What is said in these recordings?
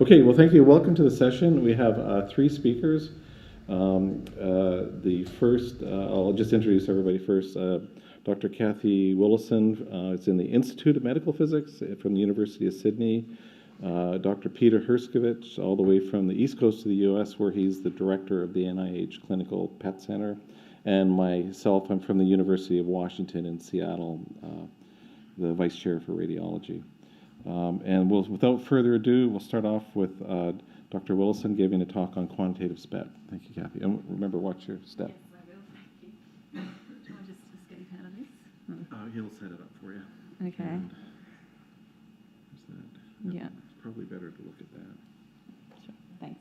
Okay, well, thank you. Welcome to the session. We have three speakers. The first, I'll just introduce everybody first. Dr. Kathy Willison is in the Institute of Medical Physics from the University of Sydney. Dr. Peter Herskovich, all the way from the East Coast of the U.S., where he's the director of the NIH Clinical PET Center. And myself, I'm from the University of Washington in Seattle, the vice chair for radiology. And without further ado, we'll start off with Dr. Willison giving a talk on quantitative SPET. Thank you, Kathy. And remember, watch your step. Yes, I will. Thank you. Shall I just escape out of this? He'll set it up for you. Okay. And Yeah. It's probably better to look at that. Sure. Thanks.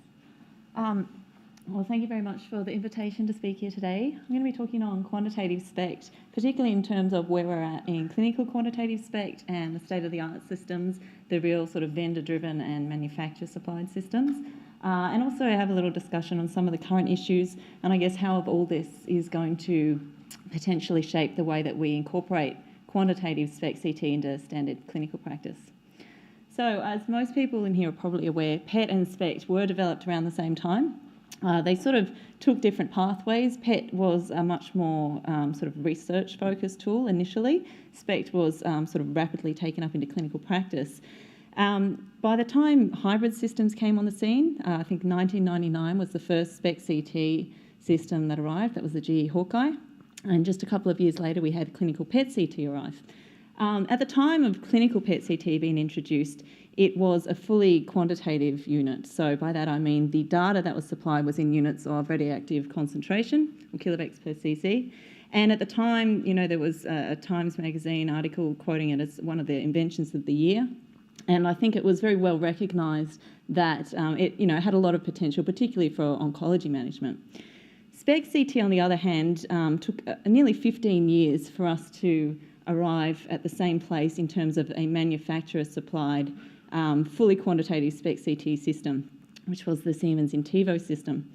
Well, thank you very much for the invitation to speak here today. I'm going to be talking on quantitative SPECT, particularly in terms of where we're at in clinical quantitative SPECT and the state-of-the-art systems, the real sort of vendor-driven and manufacturer-supplied systems. And also have a little discussion on some of the current issues and I guess how all this is going to potentially shape the way that we incorporate quantitative SPECT CT into standard clinical practice. So as most people in here are probably aware, PET and SPECT were developed around the same time. They sort of took different pathways. PET was a much more sort of research-focused tool initially. SPECT was sort of rapidly taken up into clinical practice. By the time hybrid systems came on the scene, I think 1999 was the first SPECT CT system that arrived. That was the GE Hawkeye. And just a couple of years later, we had clinical PET CT arrive. At the time of clinical PET CT being introduced, it was a fully quantitative unit. So by that I mean the data that was supplied was in units of radioactive concentration, or kilobecquerels per cc. And at the time, you know, there was a Times magazine article quoting it as one of the inventions of the year. And I think it was very well recognised that it, you know, had a lot of potential, particularly for oncology management. SPECT CT, on the other hand, took nearly 15 years for us to arrive at the same place in terms of a manufacturer-supplied fully quantitative SPECT CT system, which was the Siemens Intivo system.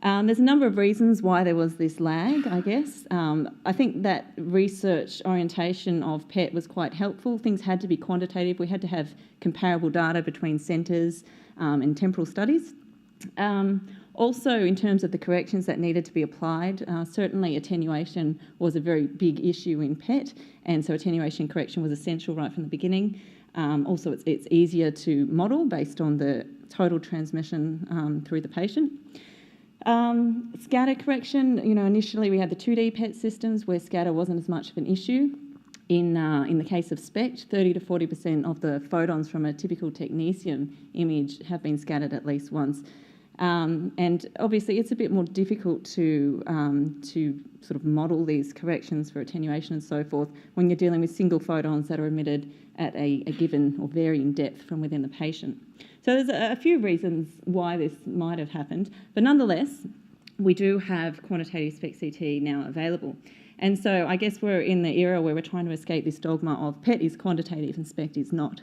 There's a number of reasons why there was this lag, I guess. I think that research orientation of PET was quite helpful. Things had to be quantitative. We had to have comparable data between centres and temporal studies. Also, in terms of the corrections that needed to be applied, certainly attenuation was a very big issue in PET, and so attenuation correction was essential right from the beginning. Also, it's easier to model based on the total transmission through the patient. Scatter correction, you know, initially we had the 2D PET systems where scatter wasn't as much of an issue. In the case of SPECT, 30 to 40% of the photons from a typical technetium image have been scattered at least once. And obviously it's a bit more difficult to sort of model these corrections for attenuation and so forth when you're dealing with single photons that are emitted at a given or varying depth from within the patient. So there's a few reasons why this might have happened, but nonetheless, we do have quantitative SPECT CT now available. And so I guess we're in the era where we're trying to escape this dogma of PET is quantitative and SPECT is not,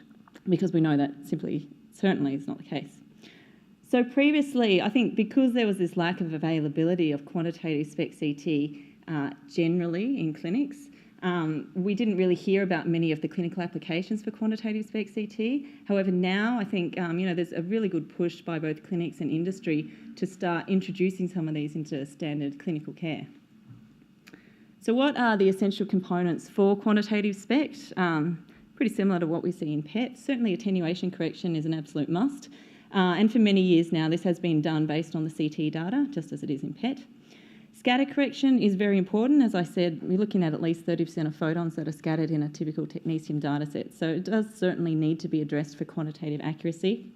because we know that certainly is not the case. So previously, I think because there was this lack of availability of quantitative SPECT CT generally in clinics, we didn't really hear about many of the clinical applications for quantitative SPECT CT. However, now I think you know, there's a really good push by both clinics and industry to start introducing some of these into standard clinical care. So what are the essential components for quantitative SPECT? Pretty similar to what we see in PET. Certainly attenuation correction is an absolute must. And for many years now, this has been done based on the CT data, just as it is in PET. Scatter correction is very important. As I said, we're looking at least 30% of photons that are scattered in a typical technetium dataset. So it does certainly need to be addressed for quantitative accuracy.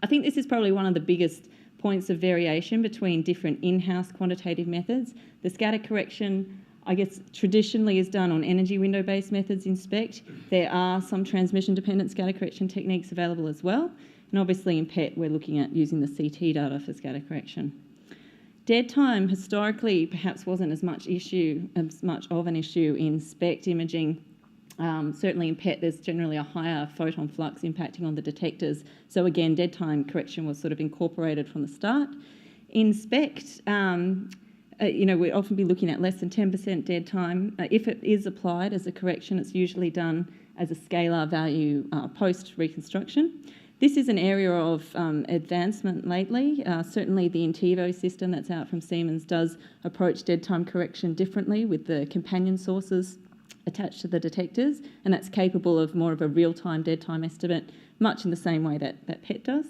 I think this is probably one of the biggest points of variation between different in-house quantitative methods. The scatter correction, I guess, traditionally is done on energy window-based methods in SPECT. There are some transmission-dependent scatter correction techniques available as well. And obviously in PET, we're looking at using the CT data for scatter correction. Dead time historically perhaps wasn't as much of an issue in SPECT imaging. Certainly in PET, there's generally a higher photon flux impacting on the detectors. So again, dead time correction was sort of incorporated from the start. In SPECT, you know, we'd often be looking at less than 10% dead time. If it is applied as a correction, it's usually done as a scalar value post-reconstruction. This is an area of advancement lately. Certainly the Intivo system that's out from Siemens does approach dead time correction differently with the companion sources attached to the detectors, and that's capable of more of a real-time dead time estimate, much in the same way that PET does.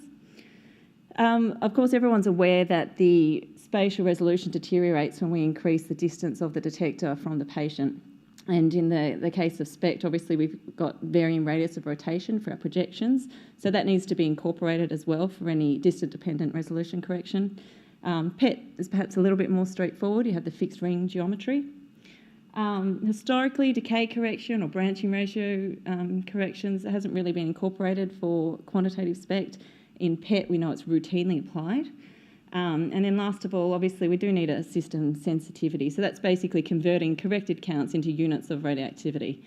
Of course, everyone's aware that the spatial resolution deteriorates when we increase the distance of the detector from the patient. And in the case of SPECT, obviously we've got varying radius of rotation for our projections, so that needs to be incorporated as well for any distant-dependent resolution correction. PET is perhaps a little bit more straightforward. You have the fixed ring geometry. Historically, decay correction or branching ratio corrections hasn't really been incorporated for quantitative SPECT. In PET, we know it's routinely applied. And then last of all, obviously, we do need a system sensitivity. So that's basically converting corrected counts into units of radioactivity.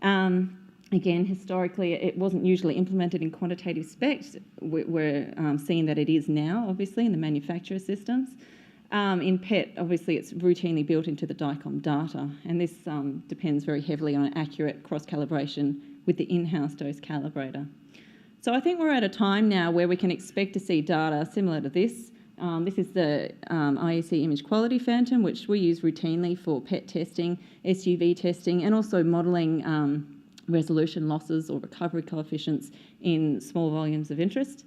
Again, historically, it wasn't usually implemented in quantitative SPECT. We're seeing that it is now, obviously, in the manufacturer systems. In PET, obviously, it's routinely built into the DICOM data, and this depends very heavily on accurate cross-calibration with the in-house dose calibrator. So I think we're at a time now where we can expect to see data similar to this. This is the IEC image quality phantom, which we use routinely for PET testing, SUV testing, and also modelling resolution losses or recovery coefficients in small volumes of interest.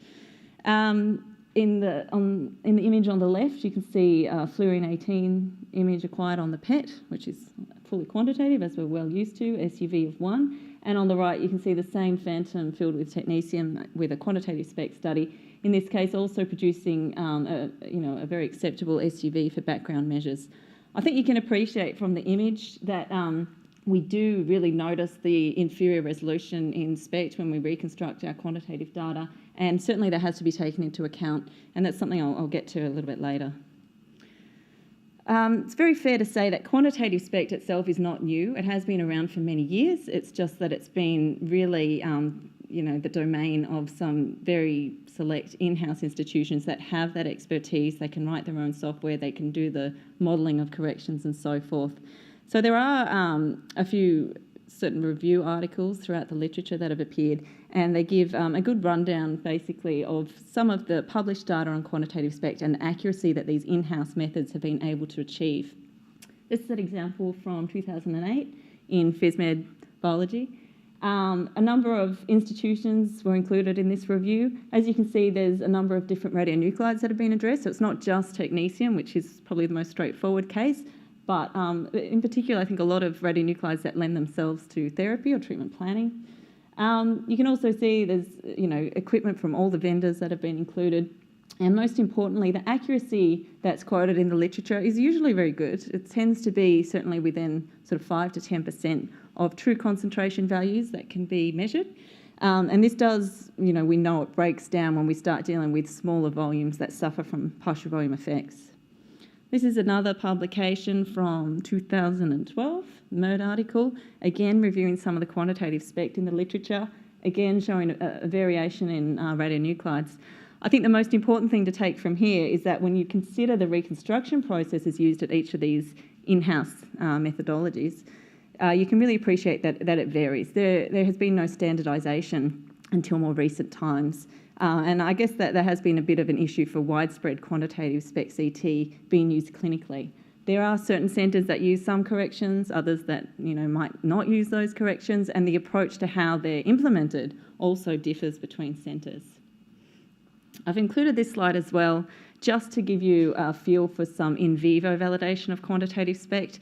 In the image on the left, you can see a fluorine 18 image acquired on the PET, which is fully quantitative, as we're well used to, SUV of 1. And on the right, you can see the same phantom filled with technetium with a quantitative SPECT study, in this case also producing a very acceptable SUV for background measures. I think you can appreciate from the image that we do really notice the inferior resolution in SPECT when we reconstruct our quantitative data, and certainly that has to be taken into account, and that's something I'll get to a little bit later. It's very fair to say that quantitative SPECT itself is not new. It has been around for many years. It's just that it's been really, the domain of some very select in-house institutions that have that expertise. They can write their own software, they can do the modelling of corrections and so forth. So there are a few certain review articles throughout the literature that have appeared, and they give a good rundown basically of some of the published data on quantitative SPECT and the accuracy that these in-house methods have been able to achieve. This is an example from 2008 in PhysMed Biology. A number of institutions were included in this review. As you can see, there's a number of different radionuclides that have been addressed, so it's not just technetium, which is probably the most straightforward case, but in particular, I think a lot of radionuclides that lend themselves to therapy or treatment planning. You can also see there's equipment from all the vendors that have been included, and most importantly, the accuracy that's quoted in the literature is usually very good. It tends to be certainly within sort of 5 to 10% of true concentration values that can be measured. And this does, we know it breaks down when we start dealing with smaller volumes that suffer from partial volume effects. This is another publication from 2012, MERD article, again reviewing some of the quantitative SPECT in the literature, again showing a variation in radionuclides. I think the most important thing to take from here is that when you consider the reconstruction processes used at each of these in-house methodologies, you can really appreciate that it varies. There has been no standardisation until more recent times. And I guess that there has been a bit of an issue for widespread quantitative SPECT CT being used clinically. There are certain centres that use some corrections, others that might not use those corrections, and the approach to how they're implemented also differs between centres. I've included this slide as well just to give you a feel for some in vivo validation of quantitative SPECT.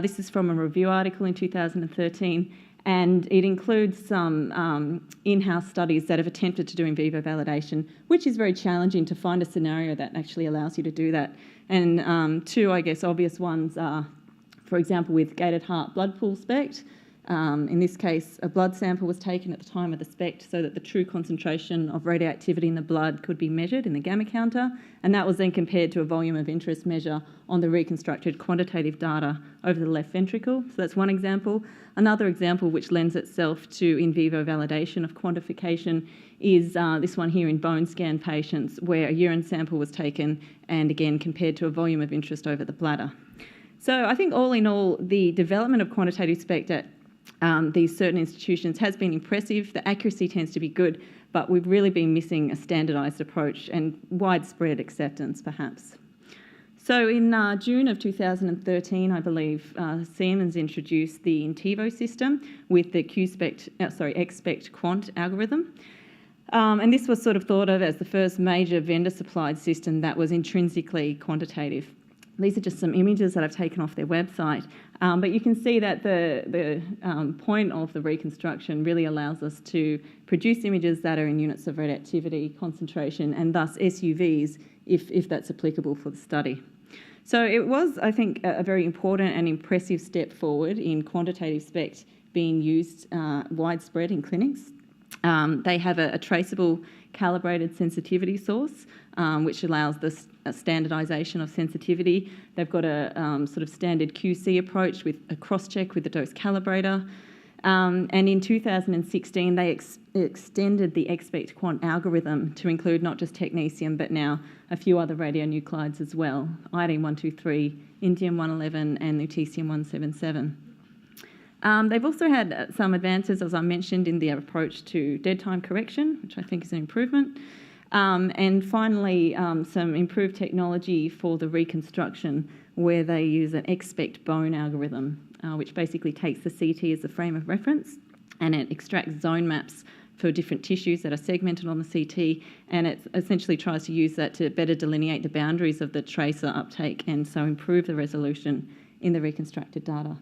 This is from a review article in 2013, and it includes some in-house studies that have attempted to do in vivo validation, which is very challenging to find a scenario that actually allows you to do that. And two, I guess, obvious ones are, for example, with gated heart blood pool SPECT. In this case, a blood sample was taken at the time of the SPECT so that the true concentration of radioactivity in the blood could be measured in the gamma counter, and that was then compared to a volume of interest measure on the reconstructed quantitative data over the left ventricle. So that's one example. Another example which lends itself to in vivo validation of quantification is this one here in bone scan patients, where a urine sample was taken and again compared to a volume of interest over the bladder. So I think all in all, the development of quantitative SPECT at these certain institutions has been impressive. The accuracy tends to be good, but we've really been missing a standardised approach and widespread acceptance, perhaps. So in June of 2013, I believe, Siemens introduced the Intivo system with the XSPECT quant algorithm. And this was sort of thought of as the first major vendor-supplied system that was intrinsically quantitative. These are just some images that I've taken off their website, but you can see that the point of the reconstruction really allows us to produce images that are in units of reactivity, concentration, and thus SUVs, if that's applicable for the study. So it was, I think, a very important and impressive step forward in quantitative SPECT being used widespread in clinics. They have a traceable calibrated sensitivity source, which allows the standardisation of sensitivity. They've got a sort of standard QC approach with a cross-check with the dose calibrator. And in 2016, they extended the XSPECT quant algorithm to include not just technetium, but now a few other radionuclides as well, iodine-123, indium-111, and lutetium-177. They've also had some advances, as I mentioned, in their approach to dead time correction, which I think is an improvement. And finally, some improved technology for the reconstruction, where they use an XSPECT bone algorithm, which basically takes the CT as a frame of reference, and it extracts zone maps for different tissues that are segmented on the CT, and it essentially tries to use that to better delineate the boundaries of the tracer uptake and so improve the resolution in the reconstructed data.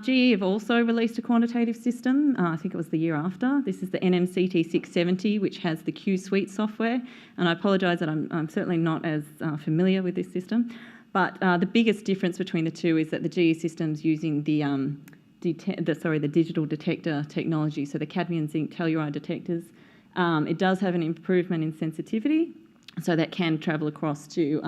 GE have also released a quantitative system, I think it was the year after. This is the NMCT 670, which has the Q Suite software, and I apologise that I'm certainly not as familiar with this system, but the biggest difference between the two is that the GE system's using the digital detector technology, so the cadmium zinc telluride detectors. It does have an improvement in sensitivity, so that can travel across to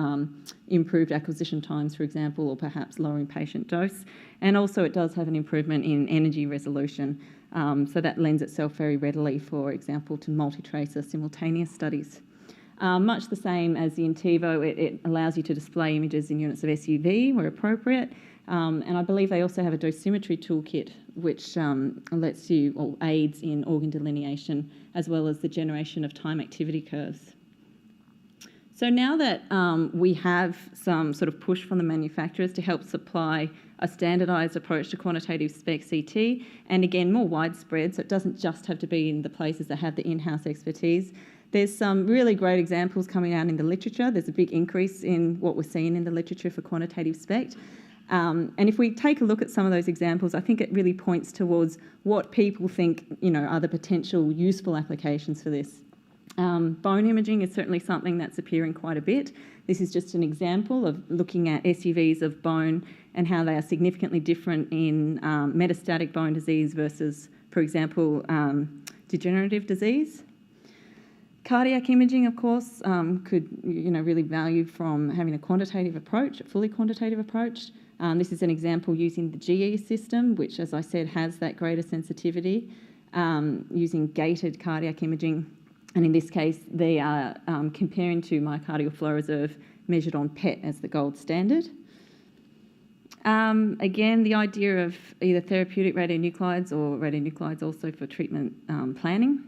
improved acquisition times, for example, or perhaps lowering patient dose. And also it does have an improvement in energy resolution, so that lends itself very readily, for example, to multi-tracer simultaneous studies. Much the same as the Intivo, it allows you to display images in units of SUV where appropriate, and I believe they also have a dosimetry toolkit which lets you, or aids in organ delineation, as well as the generation of time activity curves. So now that we have some sort of push from the manufacturers to help supply a standardised approach to quantitative SPECT CT, and again more widespread, so it doesn't just have to be in the places that have the in-house expertise, there's some really great examples coming out in the literature. There's a big increase in what we're seeing in the literature for quantitative SPECT. And if we take a look at some of those examples, I think it really points towards what people think, are the potential useful applications for this. Bone imaging is certainly something that's appearing quite a bit. This is just an example of looking at SUVs of bone and how they are significantly different in metastatic bone disease versus, for example, degenerative disease. Cardiac imaging, of course, could really value from having a quantitative approach, a fully quantitative approach. This is an example using the GE system, which, as I said, has that greater sensitivity, using gated cardiac imaging. And in this case, they are comparing to myocardial flow reserve measured on PET as the gold standard. Again, the idea of either therapeutic radionuclides or radionuclides also for treatment planning.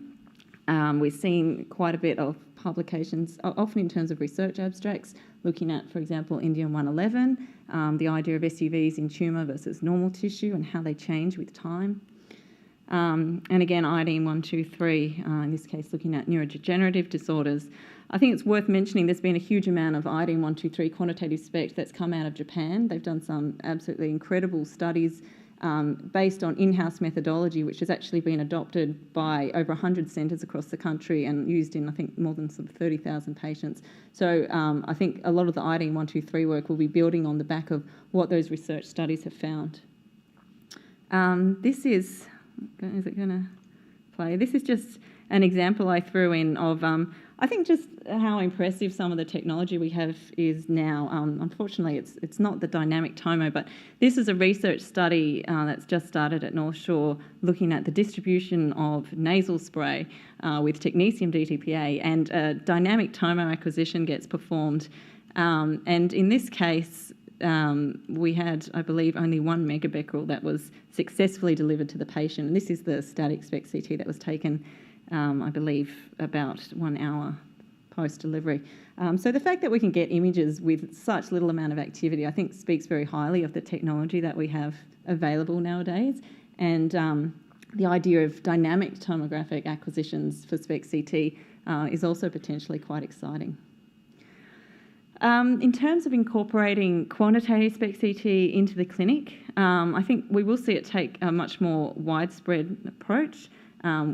We're seeing quite a bit of publications, often in terms of research abstracts, looking at, for example, indium-111, the idea of SUVs in tumour versus normal tissue and how they change with time. And again, iodine-123, in this case looking at neurodegenerative disorders. I think it's worth mentioning there's been a huge amount of iodine-123 quantitative SPECT that's come out of Japan. They've done some absolutely incredible studies based on in-house methodology, which has actually been adopted by over 100 centres across the country and used in, I think, more than sort of 30,000 patients. So I think a lot of the iodine-123 work will be building on the back of what those research studies have found. This is it going to play? This is just an example I threw in of, I think, just how impressive some of the technology we have is now. Unfortunately, it's not the dynamic TOMO, but this is a research study that's just started at North Shore looking at the distribution of nasal spray with technetium DTPA, and dynamic TOMO acquisition gets performed. And in this case, we had, I believe, only 1 megabecquerel that was successfully delivered to the patient. And this is the static SPECT CT that was taken, I believe, about 1 hour post-delivery. So the fact that we can get images with such little amount of activity, I think, speaks very highly of the technology that we have available nowadays. And the idea of dynamic tomographic acquisitions for SPECT CT is also potentially quite exciting. In terms of incorporating quantitative SPECT CT into the clinic, I think we will see it take a much more widespread approach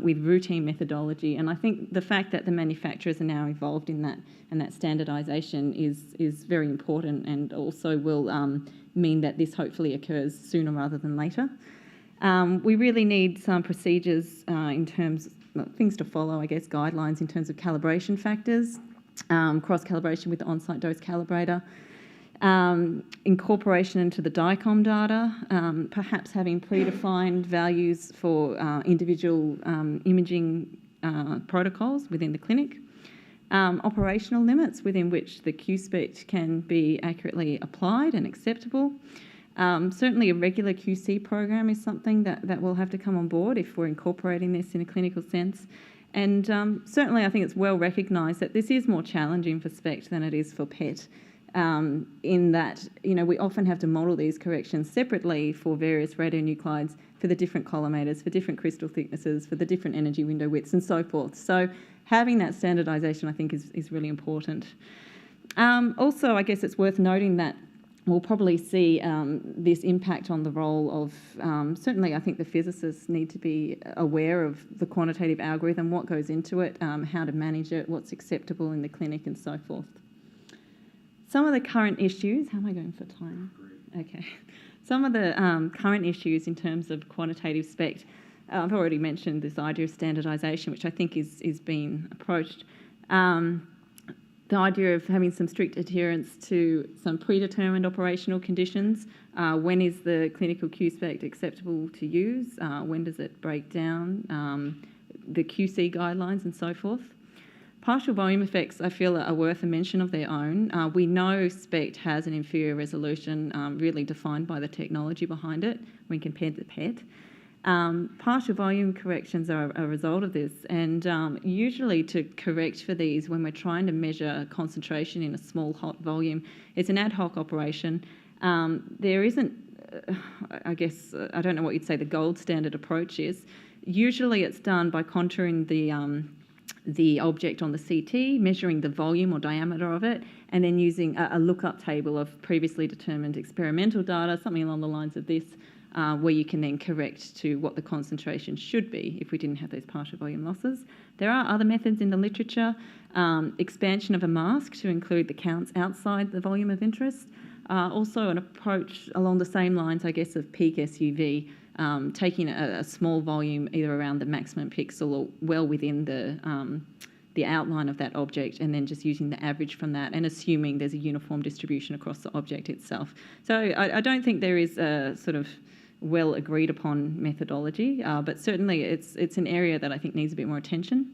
with routine methodology. And I think the fact that the manufacturers are now involved in that and that standardisation is very important, and also will mean that this hopefully occurs sooner rather than later. We really need some procedures in terms of things to follow, I guess, guidelines in terms of calibration factors, cross-calibration with the on-site dose calibrator, incorporation into the DICOM data, perhaps having predefined values for individual imaging protocols within the clinic, operational limits within which the QSPECT can be accurately applied and acceptable. Certainly a regular QC program is something that will have to come on board if we're incorporating this in a clinical sense. And certainly I think it's well recognised that this is more challenging for SPECT than it is for PET, in that, we often have to model these corrections separately for various radionuclides, for the different collimators, for different crystal thicknesses, for the different energy window widths and so forth. So having that standardisation, I think, is really important. Also, I guess it's worth noting that we'll probably see this impact on the role of, certainly I think the physicists need to be aware of the quantitative algorithm, what goes into it, how to manage it, what's acceptable in the clinic and so forth. Some of the current issues, how am I going for time? Okay. Some of the current issues in terms of quantitative SPECT, I've already mentioned this idea of standardisation, which I think is being approached. The idea of having some strict adherence to some predetermined operational conditions. When is the clinical QSPECT acceptable to use? When does it break down? The QC guidelines and so forth. Partial volume effects, I feel, are worth a mention of their own. We know SPECT has an inferior resolution, really defined by the technology behind it when compared to PET. Partial volume corrections are a result of this, and usually to correct for these when we're trying to measure concentration in a small hot volume, it's an ad hoc operation. There isn't, I guess, I don't know what you'd say the gold standard approach is. Usually it's done by contouring the object on the CT, measuring the volume or diameter of it, and then using a lookup table of previously determined experimental data, something along the lines of this, where you can then correct to what the concentration should be if we didn't have those partial volume losses. There are other methods in the literature, expansion of a mask to include the counts outside the volume of interest, also an approach along the same lines, I guess, of peak SUV, taking a small volume either around the maximum pixel or well within the outline of that object, and then just using the average from that and assuming there's a uniform distribution across the object itself. So I don't think there is a sort of well agreed upon methodology, but certainly it's an area that I think needs a bit more attention.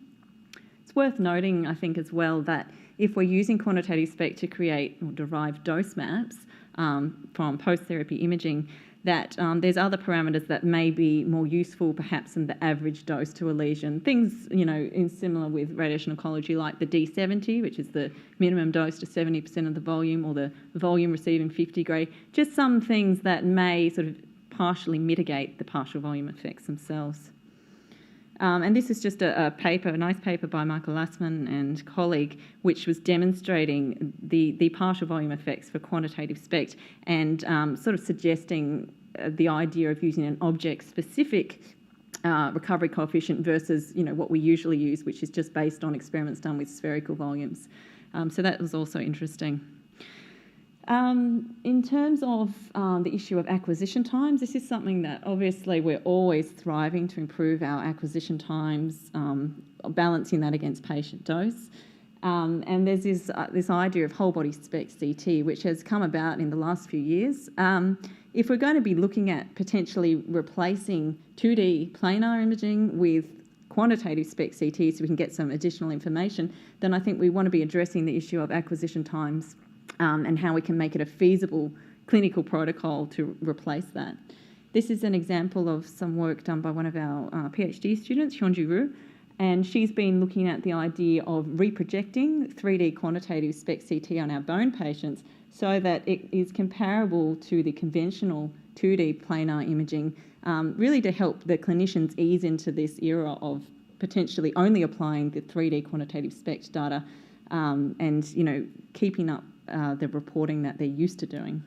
It's worth noting, I think, as well, that if we're using quantitative SPECT to create or derive dose maps from post-therapy imaging, that there's other parameters that may be more useful perhaps than the average dose to a lesion. Things, in similar with radiation oncology, like the D70, which is the minimum dose to 70% of the volume, or the volume receiving 50 gray, just some things that may sort of partially mitigate the partial volume effects themselves. And this is just a nice paper by Michael Lassman and colleague, which was demonstrating the partial volume effects for quantitative SPECT, and sort of suggesting the idea of using an object-specific recovery coefficient versus what we usually use, which is just based on experiments done with spherical volumes. So that was also interesting. In terms of the issue of acquisition times, this is something that obviously we're always thriving to improve our acquisition times, balancing that against patient dose. And there's this idea of whole body SPECT CT, which has come about in the last few years. If we're going to be looking at potentially replacing 2D planar imaging with quantitative SPECT CT so we can get some additional information, then I think we want to be addressing the issue of acquisition times and how we can make it a feasible clinical protocol to replace that. This is an example of some work done by one of our PhD students, Hyunju Ru, and she's been looking at the idea of reprojecting 3D quantitative SPECT CT on our bone patients so that it is comparable to the conventional 2D planar imaging, really to help the clinicians ease into this era of potentially only applying the 3D quantitative SPECT data and, you know, keeping up the reporting that they're used to doing.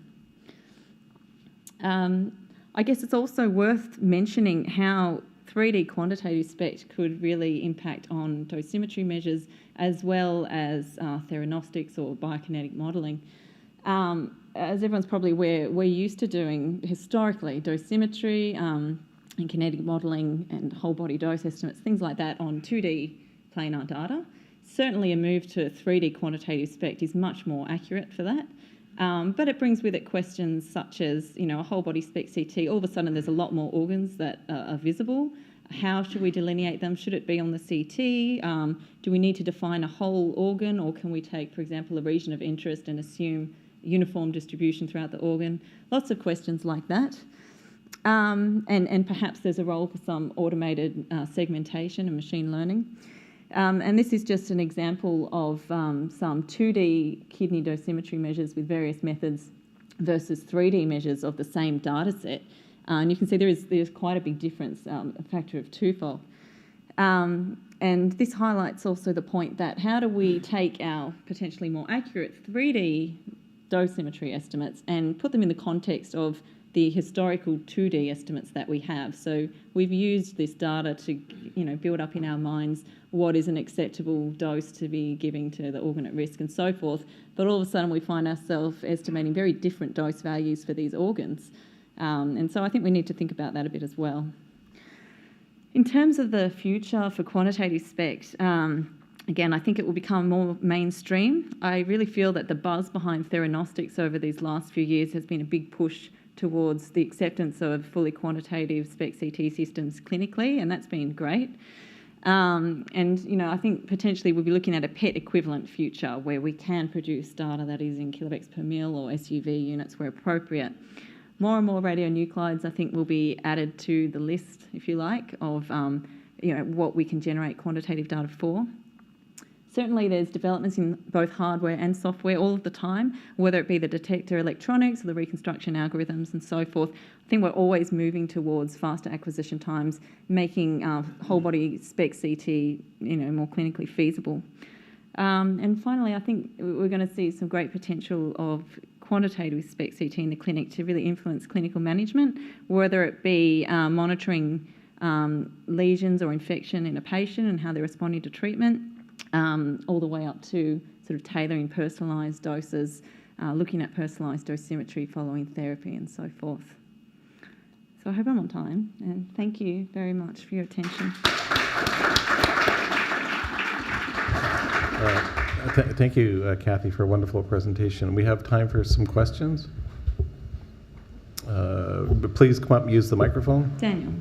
I guess it's also worth mentioning how 3D quantitative SPECT could really impact on dosimetry measures as well as theranostics or biokinetic modelling. As everyone's probably aware, we're used to doing historically dosimetry and kinetic modelling and whole body dose estimates, things like that on 2D planar data. Certainly a move to 3D quantitative SPECT is much more accurate for that. But it brings with it questions such as, you know, a whole body SPECT CT, all of a sudden there's a lot more organs that are visible. How should we delineate them? Should it be on the CT? Do we need to define a whole organ, or can we take, for example, a region of interest and assume uniform distribution throughout the organ? Lots of questions like that. And perhaps there's a role for some automated segmentation and machine learning. And this is just an example of some 2D kidney dosimetry measures with various methods versus 3D measures of the same data set. And you can see there's quite a big difference, a factor of twofold. And this highlights also the point that how do we take our potentially more accurate 3D dosimetry estimates and put them in the context of the historical 2D estimates that we have. So we've used this data to, you know, build up in our minds what is an acceptable dose to be giving to the organ at risk and so forth. But all of a sudden we find ourselves estimating very different dose values for these organs. And so I think we need to think about that a bit as well. In terms of the future for quantitative SPECT, again, I think it will become more mainstream. I really feel that the buzz behind theranostics over these last few years has been a big push towards the acceptance of fully quantitative SPECT CT systems clinically, and that's been great. And, you know, I think potentially we'll be looking at a PET equivalent future where we can produce data that is in kilobecks per mil or SUV units where appropriate. More and more radionuclides, I think, will be added to the list, if you like, of you know, what we can generate quantitative data for. Certainly there's developments in both hardware and software all of the time, whether it be the detector electronics or the reconstruction algorithms and so forth. I think we're always moving towards faster acquisition times, making whole body SPECT CT, you know, more clinically feasible. And finally, I think we're going to see some great potential of quantitative SPECT CT in the clinic to really influence clinical management, whether it be monitoring lesions or infection in a patient and how they're responding to treatment, all the way up to sort of tailoring personalised doses, looking at personalised dosimetry following therapy and so forth. So I hope I'm on time, and thank you very much for your attention. Thank you, Kathy, for a wonderful presentation. We have time for some questions. But please come up and use the microphone. Daniel.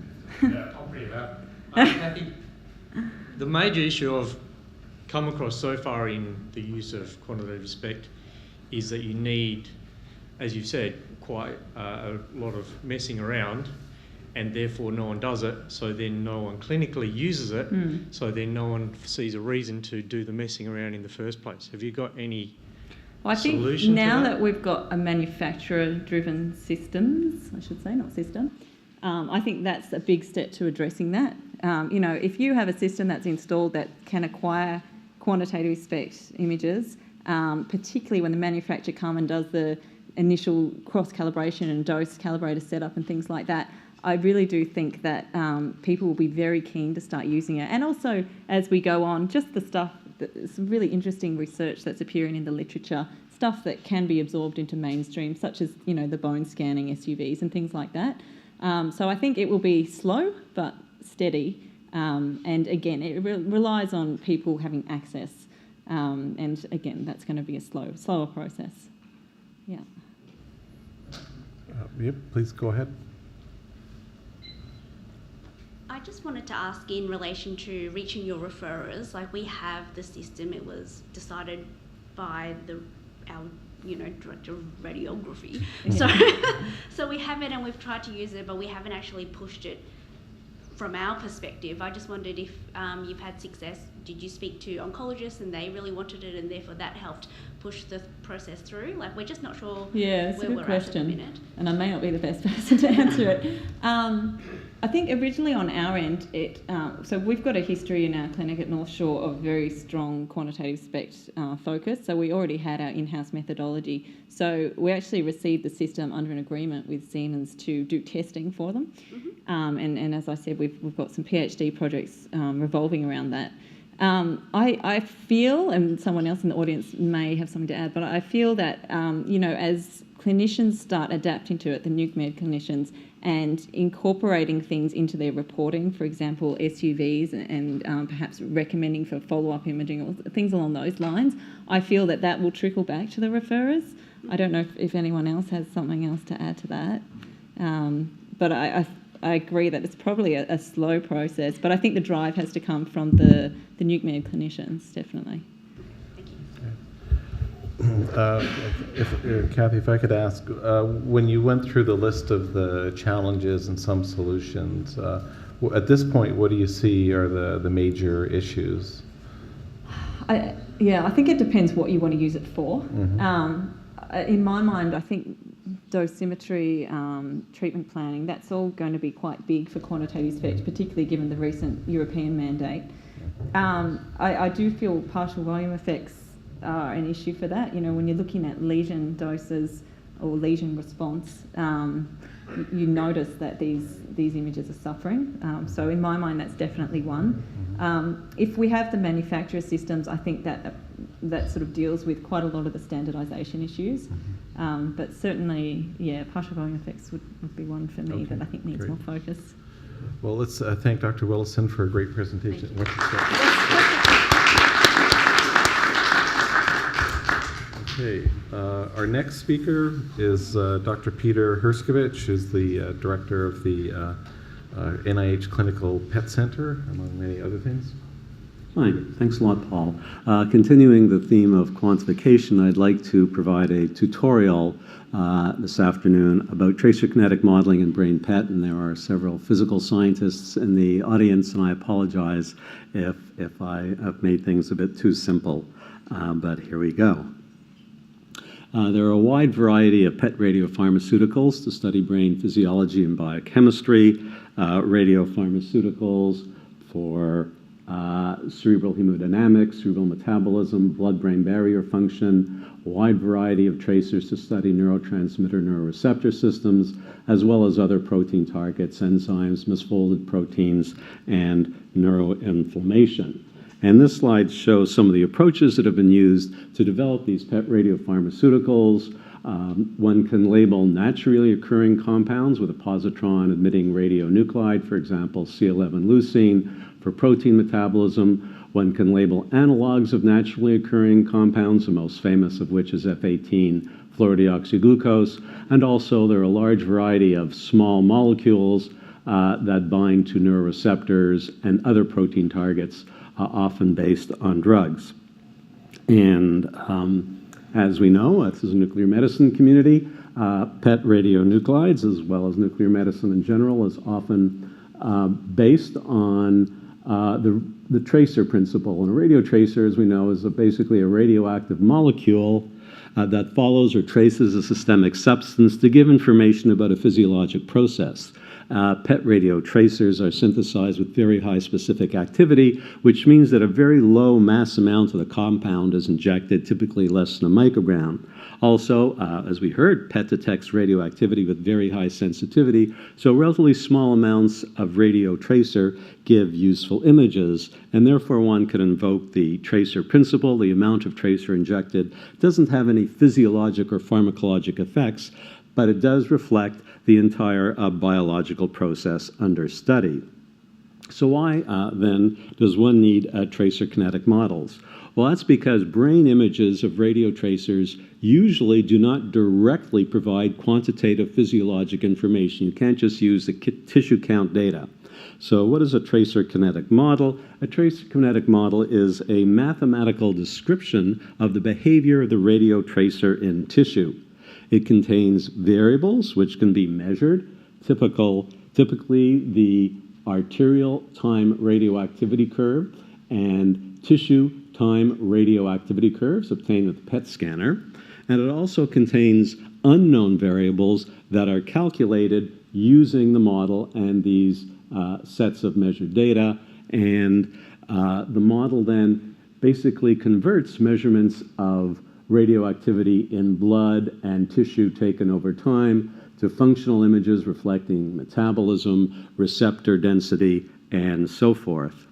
Yeah, I'll bring it up. Kathy, the major issue I've come across so far in the use of quantitative SPECT is that you need, as you've said, quite a lot of messing around, and therefore no one does it, so then no one clinically uses it, so then no one sees a reason to do the messing around in the first place. Have you got any solution to that? Now that we've got a manufacturer-driven systems, I should say, not system, I think that's a big step to addressing that. You know, if you have a system that's installed that can acquire quantitative SPECT images, particularly when the manufacturer comes and does the initial cross-calibration and dose calibrator setup and things like that, I really do think that people will be very keen to start using it. And also, as we go on, just the stuff, some really interesting research that's appearing in the literature, stuff that can be absorbed into mainstream, such as, you know, the bone scanning SUVs and things like that. So I think it will be slow but steady. And again, it relies on people having access. And again, that's going to be a slower process. Yeah. Yep, please go ahead. I just wanted to ask in relation to reaching your referrers, like we have the system, it was decided by the our director of radiography. So, so we have it and we've tried to use it, but we haven't actually pushed it from our perspective. I just wondered if you've had success. Did you speak to oncologists and they really wanted it, and therefore that helped push the process through? Like, we're just not sure Yeah, it's where a good we're question, at the minute. and I may not be the best person to answer it. I think originally on our end, so we've got a history in our clinic at North Shore of very strong quantitative SPECT focus, so we already had our in-house methodology. So we actually received the system under an agreement with Siemens to do testing for them. Mm-hmm. And as I said, we've got some PhD projects revolving around that. I feel, and someone else in the audience may have something to add, but I feel that, as clinicians start adapting to it, the nuke med clinicians, and incorporating things into their reporting, for example, SUVs and perhaps recommending for follow-up imaging or things along those lines, I feel that will trickle back to the referrers. I don't know if anyone else has something else to add to that. But I agree that it's probably a slow process, but I think the drive has to come from the nuke med clinicians, definitely. Kathy, if I could ask, when you went through the list of the challenges and some solutions, at this point, what do you see are the major issues? I think it depends what you want to use it for. Mm-hmm. In my mind, I think dosimetry, treatment planning, that's all going to be quite big for quantitative SPECT, particularly given the recent European mandate. I do feel partial volume effects are an issue for that. When you're looking at lesion doses or lesion response, you notice that these images are suffering. So in my mind, that's definitely one. If we have the manufacturer systems, I think that sort of deals with quite a lot of the standardisation issues. But certainly, partial volume effects would be one for me that I think needs more focus. Well, let's thank Dr. Willison for a great presentation. Okay, our next speaker is Dr. Peter Herskovich, who's the director of the NIH Clinical PET Center, among many other things. Hi, thanks a lot, Paul. Continuing the theme of quantification, I'd like to provide a tutorial this afternoon about tracer kinetic modeling in brain PET, and there are several physical scientists in the audience, and I apologize if I have made things a bit too simple, but here we go. There are a wide variety of PET radiopharmaceuticals to study brain physiology and biochemistry, radiopharmaceuticals for cerebral hemodynamics, cerebral metabolism, blood-brain barrier function, a wide variety of tracers to study neurotransmitter neuroreceptor systems, as well as other protein targets, enzymes, misfolded proteins, and neuroinflammation. And this slide shows some of the approaches that have been used to develop these PET radiopharmaceuticals. One can label naturally occurring compounds with a positron-emitting radionuclide, for example, C11 leucine. For protein metabolism, one can label analogs of naturally occurring compounds, the most famous of which is F18 fluorodeoxyglucose. And also there are a large variety of small molecules that bind to neuroreceptors and other protein targets, often based on drugs. And as we know, this is a nuclear medicine community. PET radionuclides, as well as nuclear medicine in general, is often based on the tracer principle. And a radiotracer, as we know, is basically a radioactive molecule that follows or traces a systemic substance to give information about a physiologic process. PET radiotracers are synthesized with very high specific activity, which means that a very low mass amount of the compound is injected, typically less than a microgram. Also, as we heard, PET detects radioactivity with very high sensitivity, so relatively small amounts of radio tracer give useful images, and therefore one could invoke the tracer principle. The amount of tracer injected doesn't have any physiologic or pharmacologic effects, but it does reflect the entire biological process under study. So why, then, does one need tracer kinetic models? Well, that's because brain images of radio tracers usually do not directly provide quantitative physiologic information. You can't just use the tissue count data. So what is a tracer kinetic model? A tracer kinetic model is a mathematical description of the behavior of the radio tracer in tissue. It contains variables which can be measured, typically the arterial time radioactivity curve and tissue time radioactivity curves obtained with the PET scanner. And it also contains unknown variables that are calculated using the model and these sets of measured data. And the model then basically converts measurements of radioactivity in blood and tissue taken over time to functional images reflecting metabolism, receptor density, and so forth.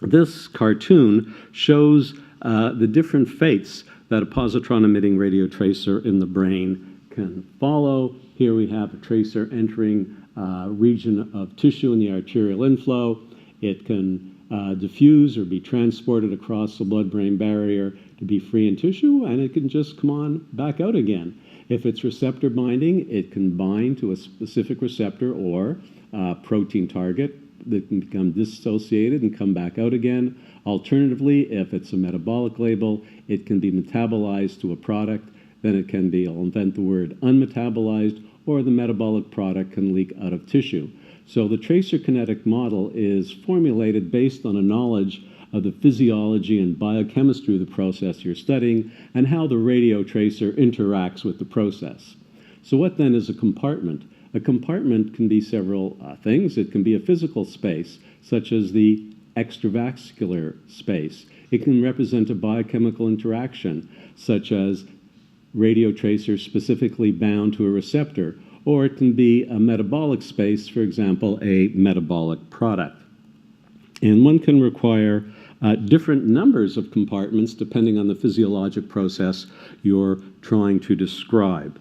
This cartoon shows the different fates that a positron-emitting radio tracer in the brain can follow. Here we have a tracer entering a region of tissue in the arterial inflow. It can diffuse or be transported across the blood-brain barrier to be free in tissue, and it can just come on back out again. If it's receptor binding, it can bind to a specific receptor or protein target that can become dissociated and come back out again. Alternatively, if it's a metabolic label, it can be metabolized to a product. Then it can be, I'll invent the word, unmetabolized, or the metabolic product can leak out of tissue. So the tracer kinetic model is formulated based on a knowledge of the physiology and biochemistry of the process you're studying and how the radio tracer interacts with the process. So what then is a compartment? A compartment can be several things. It can be a physical space, such as the extravascular space. It can represent a biochemical interaction, such as radio tracers specifically bound to a receptor, or it can be a metabolic space, for example, a metabolic product. And one can require different numbers of compartments depending on the physiologic process you're trying to describe.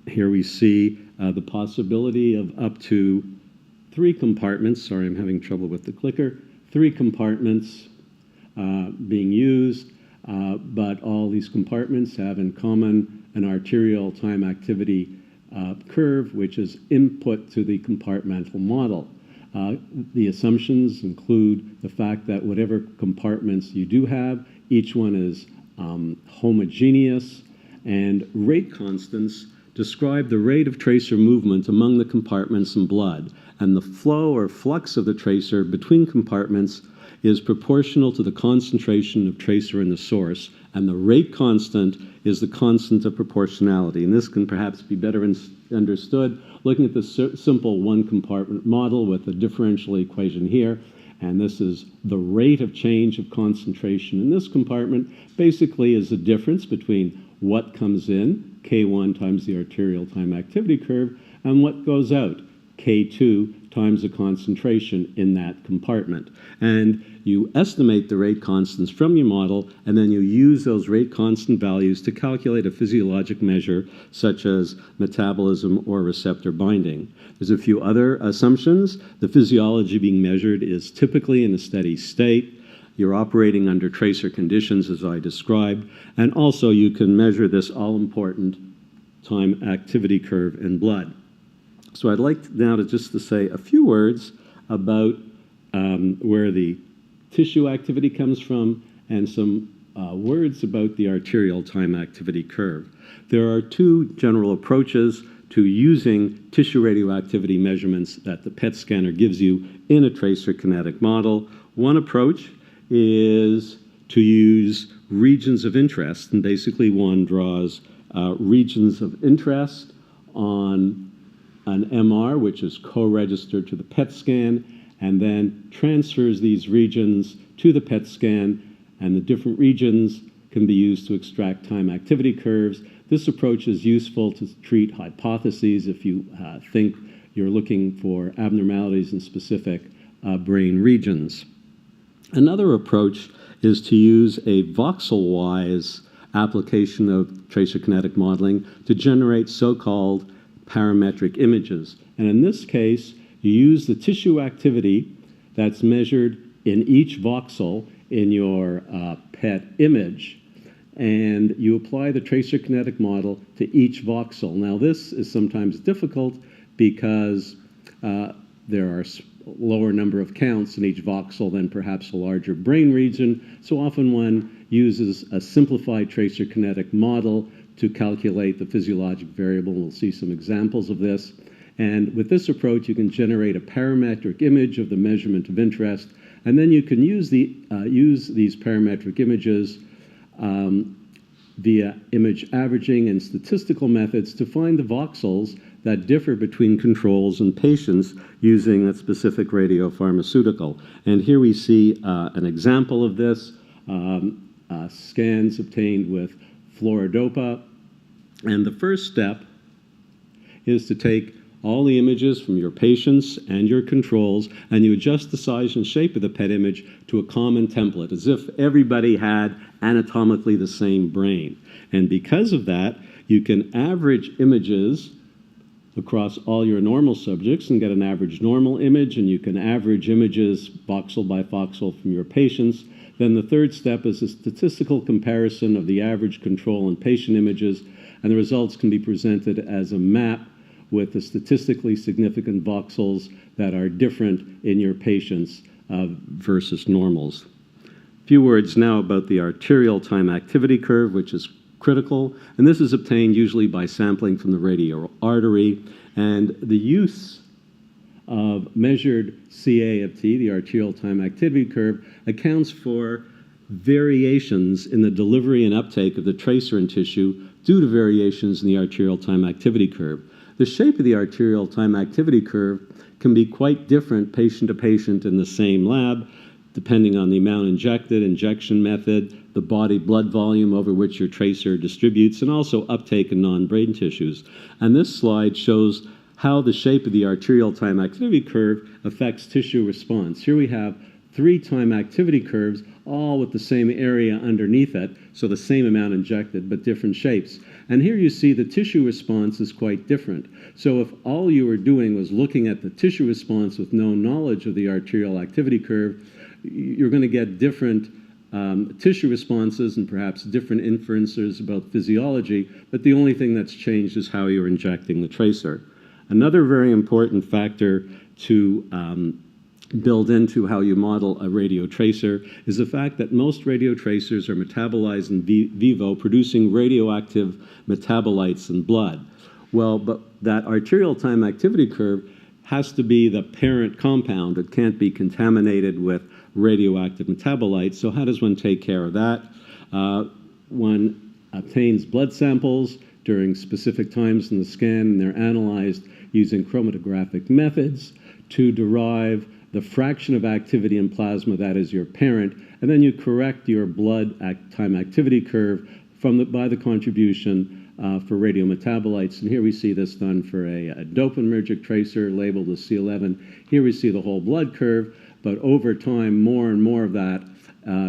Here we see the possibility of up to 3 compartments. Sorry, I'm having trouble with the clicker. 3 compartments being used, but all these compartments have in common an arterial time activity curve, which is input to the compartmental model. The assumptions include the fact that whatever compartments you do have, each one is homogeneous, and rate constants describe the rate of tracer movement among the compartments in blood, and the flow or flux of the tracer between compartments is proportional to the concentration of tracer in the source, and the rate constant is the constant of proportionality. And this can perhaps be better understood looking at the simple one-compartment model with a differential equation here, and this is the rate of change of concentration in this compartment. Basically is the difference between what comes in, K1 times the arterial time activity curve, and what goes out, K2 times the concentration in that compartment. And you estimate the rate constants from your model, and then you use those rate constant values to calculate a physiologic measure, such as metabolism or receptor binding. There's a few other assumptions. The physiology being measured is typically in a steady state. You're operating under tracer conditions, as I described, and also you can measure this all-important time activity curve in blood. So I'd like now to say a few words about where the tissue activity comes from and some words about the arterial time activity curve. There are 2 general approaches to using tissue radioactivity measurements that the PET scanner gives you in a tracer kinetic model. One approach is to use regions of interest, and basically one draws regions of interest on an MR, which is co-registered to the PET scan, and then transfers these regions to the PET scan, and the different regions can be used to extract time activity curves. This approach is useful to treat hypotheses if you think you're looking for abnormalities in specific brain regions. Another approach is to use a voxel-wise application of tracer kinetic modeling to generate so-called parametric images. And in this case, you use the tissue activity that's measured in each voxel in your PET image, and you apply the tracer kinetic model to each voxel. Now, this is sometimes difficult because there are lower number of counts in each voxel than perhaps a larger brain region. So often one uses a simplified tracer kinetic model to calculate the physiologic variable. We'll see some examples of this. And with this approach, you can generate a parametric image of the measurement of interest, and then you can use these parametric images via image averaging and statistical methods to find the voxels that differ between controls and patients using a specific radiopharmaceutical. And here we see an example of this, scans obtained with fluorodopa. And the first step is to take all the images from your patients and your controls, and you adjust the size and shape of the PET image to a common template, as if everybody had anatomically the same brain. And because of that, you can average images across all your normal subjects and get an average normal image, and you can average images voxel by voxel from your patients. Then the third step is a statistical comparison of the average control and patient images, and the results can be presented as a map with the statistically significant voxels that are different in your patients versus normals. A few words now about the arterial time activity curve, which is critical, and this is obtained usually by sampling from the radial artery. And the use of measured CA of T, the arterial time activity curve, accounts for variations in the delivery and uptake of the tracer in tissue due to variations in the arterial time activity curve. The shape of the arterial time activity curve can be quite different patient to patient in the same lab, depending on the amount injected, injection method, the body blood volume over which your tracer distributes, and also uptake in non-brain tissues. And this slide shows how the shape of the arterial time activity curve affects tissue response. Here we have 3 time activity curves, all with the same area underneath it, so the same amount injected, but different shapes. And here you see the tissue response is quite different. So if all you were doing was looking at the tissue response with no knowledge of the arterial activity curve, you're going to get different tissue responses and perhaps different inferences about physiology, but the only thing that's changed is how you're injecting the tracer. Another very important factor to build into how you model a radiotracer is the fact that most radiotracers are metabolized in vivo, producing radioactive metabolites in blood. Well, but that arterial time activity curve has to be the parent compound. It can't be contaminated with radioactive metabolites. So how does one take care of that? One obtains blood samples during specific times in the scan, and they're analyzed using chromatographic methods to derive the fraction of activity in plasma that is your parent, and then you correct your blood time activity curve by the contribution for radiometabolites. And here we see this done for a dopaminergic tracer labeled as C11. Here we see the whole blood curve, but over time, more and more of that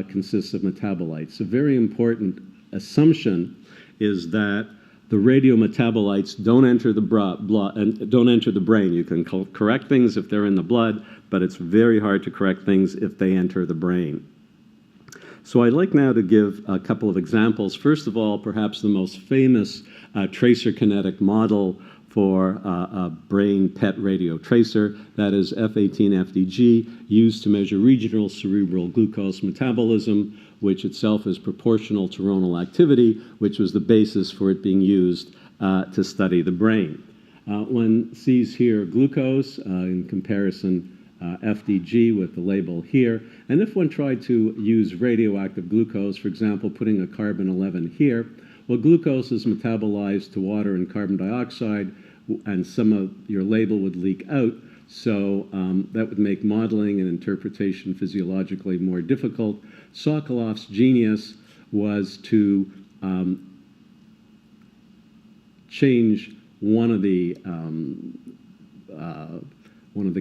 consists of metabolites. A very important assumption is that the radiometabolites don't enter the blood and don't enter the brain. You can correct things if they're in the blood, but it's very hard to correct things if they enter the brain. So I'd like now to give a couple of examples. First of all, perhaps the most famous tracer kinetic model for a brain PET radiotracer, that is F18FDG, used to measure regional cerebral glucose metabolism, which itself is proportional to neuronal activity, which was the basis for it being used to study the brain. One sees here glucose in comparison FDG with the label here. And if one tried to use radioactive glucose, for example, putting a carbon-11 here, well, glucose is metabolized to water and carbon dioxide, and some of your label would leak out. So that would make modeling and interpretation physiologically more difficult. Sokolov's genius was to change one of the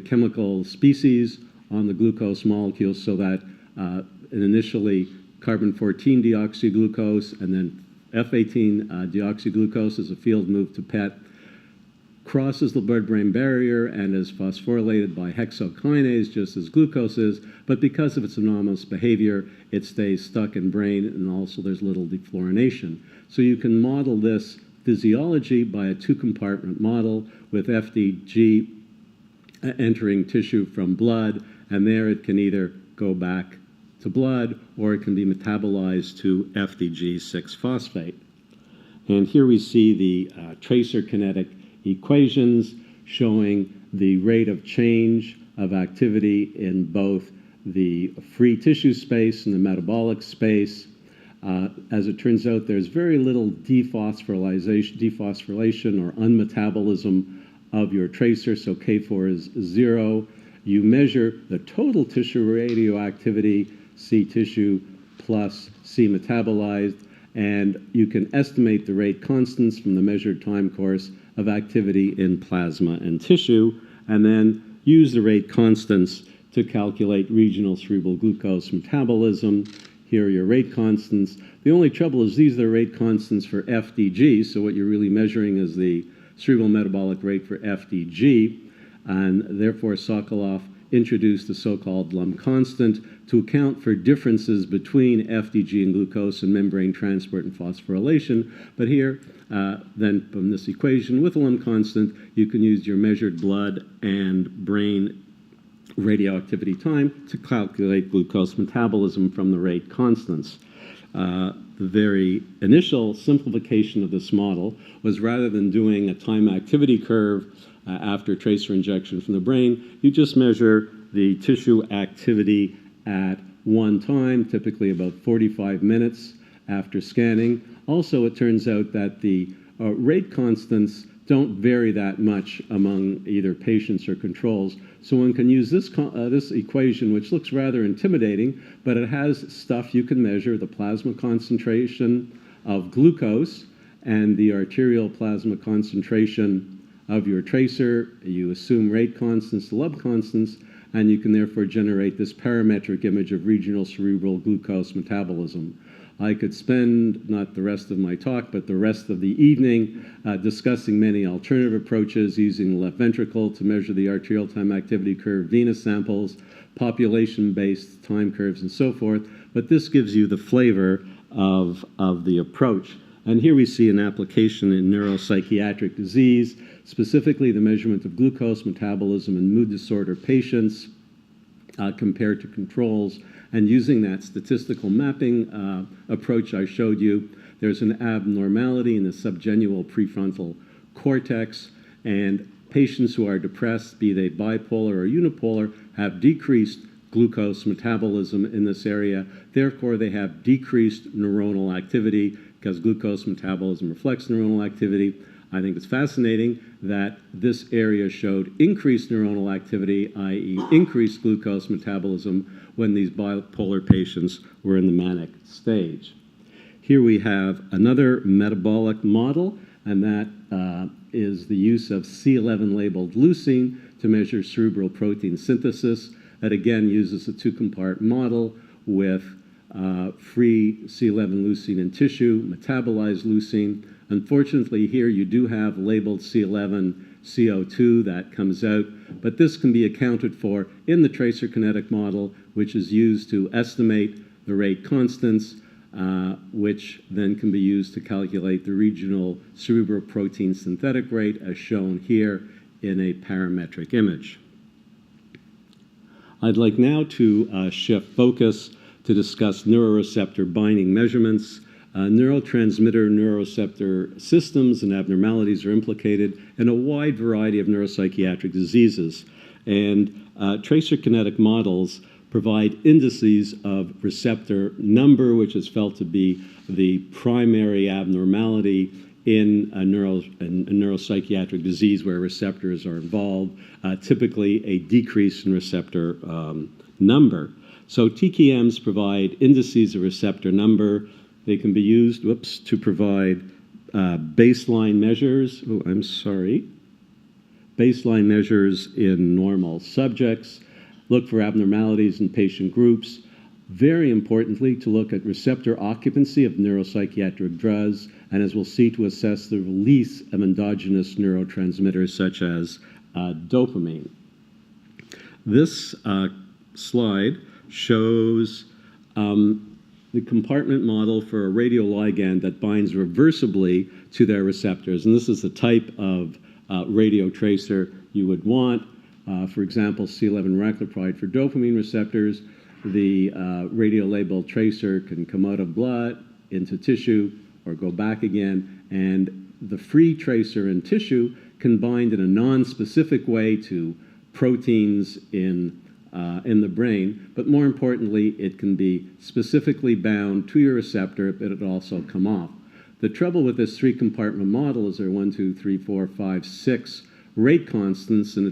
chemical species on the glucose molecule so that initially carbon-14 deoxyglucose and then F18 deoxyglucose as a field move to PET crosses the blood-brain barrier and is phosphorylated by hexokinase just as glucose is, but because of its anomalous behavior, it stays stuck in brain, and also there's little defluorination. So you can model this physiology by a 2-compartment model with FDG entering tissue from blood, and there it can either go back to blood or it can be metabolized to FDG6-phosphate. And here we see the tracer kinetic equations showing the rate of change of activity in both the free tissue space and the metabolic space. As it turns out, there's very little dephosphorylation or unmetabolism of your tracer, so K4 is 0. You measure the total tissue radioactivity, C tissue plus C metabolized, and you can estimate the rate constants from the measured time course of activity in plasma and tissue, and then use the rate constants to calculate regional cerebral glucose metabolism. Here are your rate constants. The only trouble is these are the rate constants for FDG, so what you're really measuring is the cerebral metabolic rate for FDG, and therefore Sokoloff introduced the so-called lump constant to account for differences between FDG and glucose and membrane transport and phosphorylation. But here, then from this equation with a lump constant, you can use your measured blood and brain radioactivity time to calculate glucose metabolism from the rate constants. The very initial simplification of this model was, rather than doing a time activity curve after tracer injection from the brain, you just measure the tissue activity at one time, typically about 45 minutes after scanning. Also, it turns out that the rate constants don't vary that much among either patients or controls. So one can use this equation, which looks rather intimidating, but it has stuff you can measure: the plasma concentration of glucose and the arterial plasma concentration of your tracer. You assume rate constants, lump constants, and you can therefore generate this parametric image of regional cerebral glucose metabolism. I could spend not the rest of my talk, but the rest of the evening discussing many alternative approaches using the left ventricle to measure the arterial time activity curve, venous samples, population-based time curves, and so forth. But this gives you the flavor of the approach. And here we see an application in neuropsychiatric disease, specifically the measurement of glucose metabolism in mood disorder patients compared to controls. And using that statistical mapping approach I showed you, there's an abnormality in the subgenual prefrontal cortex, and patients who are depressed, be they bipolar or unipolar, have decreased glucose metabolism in this area. Therefore, they have decreased neuronal activity, because glucose metabolism reflects neuronal activity. I think it's fascinating that this area showed increased neuronal activity, i.e. increased glucose metabolism, when these bipolar patients were in the manic stage. Here we have another metabolic model, and that is the use of C11-labeled leucine to measure cerebral protein synthesis. That again uses a two-compart model with free C11 leucine in tissue, metabolized leucine. Unfortunately, here you do have labeled C11 CO2 that comes out, but this can be accounted for in the tracer kinetic model, which is used to estimate the rate constants, which then can be used to calculate the regional cerebral protein synthetic rate, as shown here in a parametric image. I'd like now to shift focus to discuss neuroreceptor binding measurements. Neurotransmitter neuroreceptor systems and abnormalities are implicated in a wide variety of neuropsychiatric diseases. And tracer kinetic models provide indices of receptor number, which is felt to be the primary abnormality in a neuropsychiatric disease where receptors are involved, typically a decrease in receptor number. So TKMs provide indices of receptor number. They can be used, to provide baseline measures. Baseline measures in normal subjects. Look for abnormalities in patient groups. Very importantly, to look at receptor occupancy of neuropsychiatric drugs, and as we'll see, to assess the release of endogenous neurotransmitters such as dopamine. This slide shows the compartment model for a radioligand that binds reversibly to their receptors. And this is the type of radio tracer you would want. For example, C11 raclopride for dopamine receptors, the radiolabeled tracer can come out of blood into tissue or go back again, and the free tracer in tissue can bind in a non-specific way to proteins in the brain, but more importantly, it can be specifically bound to your receptor, but it also come off. The trouble with this three-compartment model is there are 1, 2, 3, 4, 5, 6 rate constants, and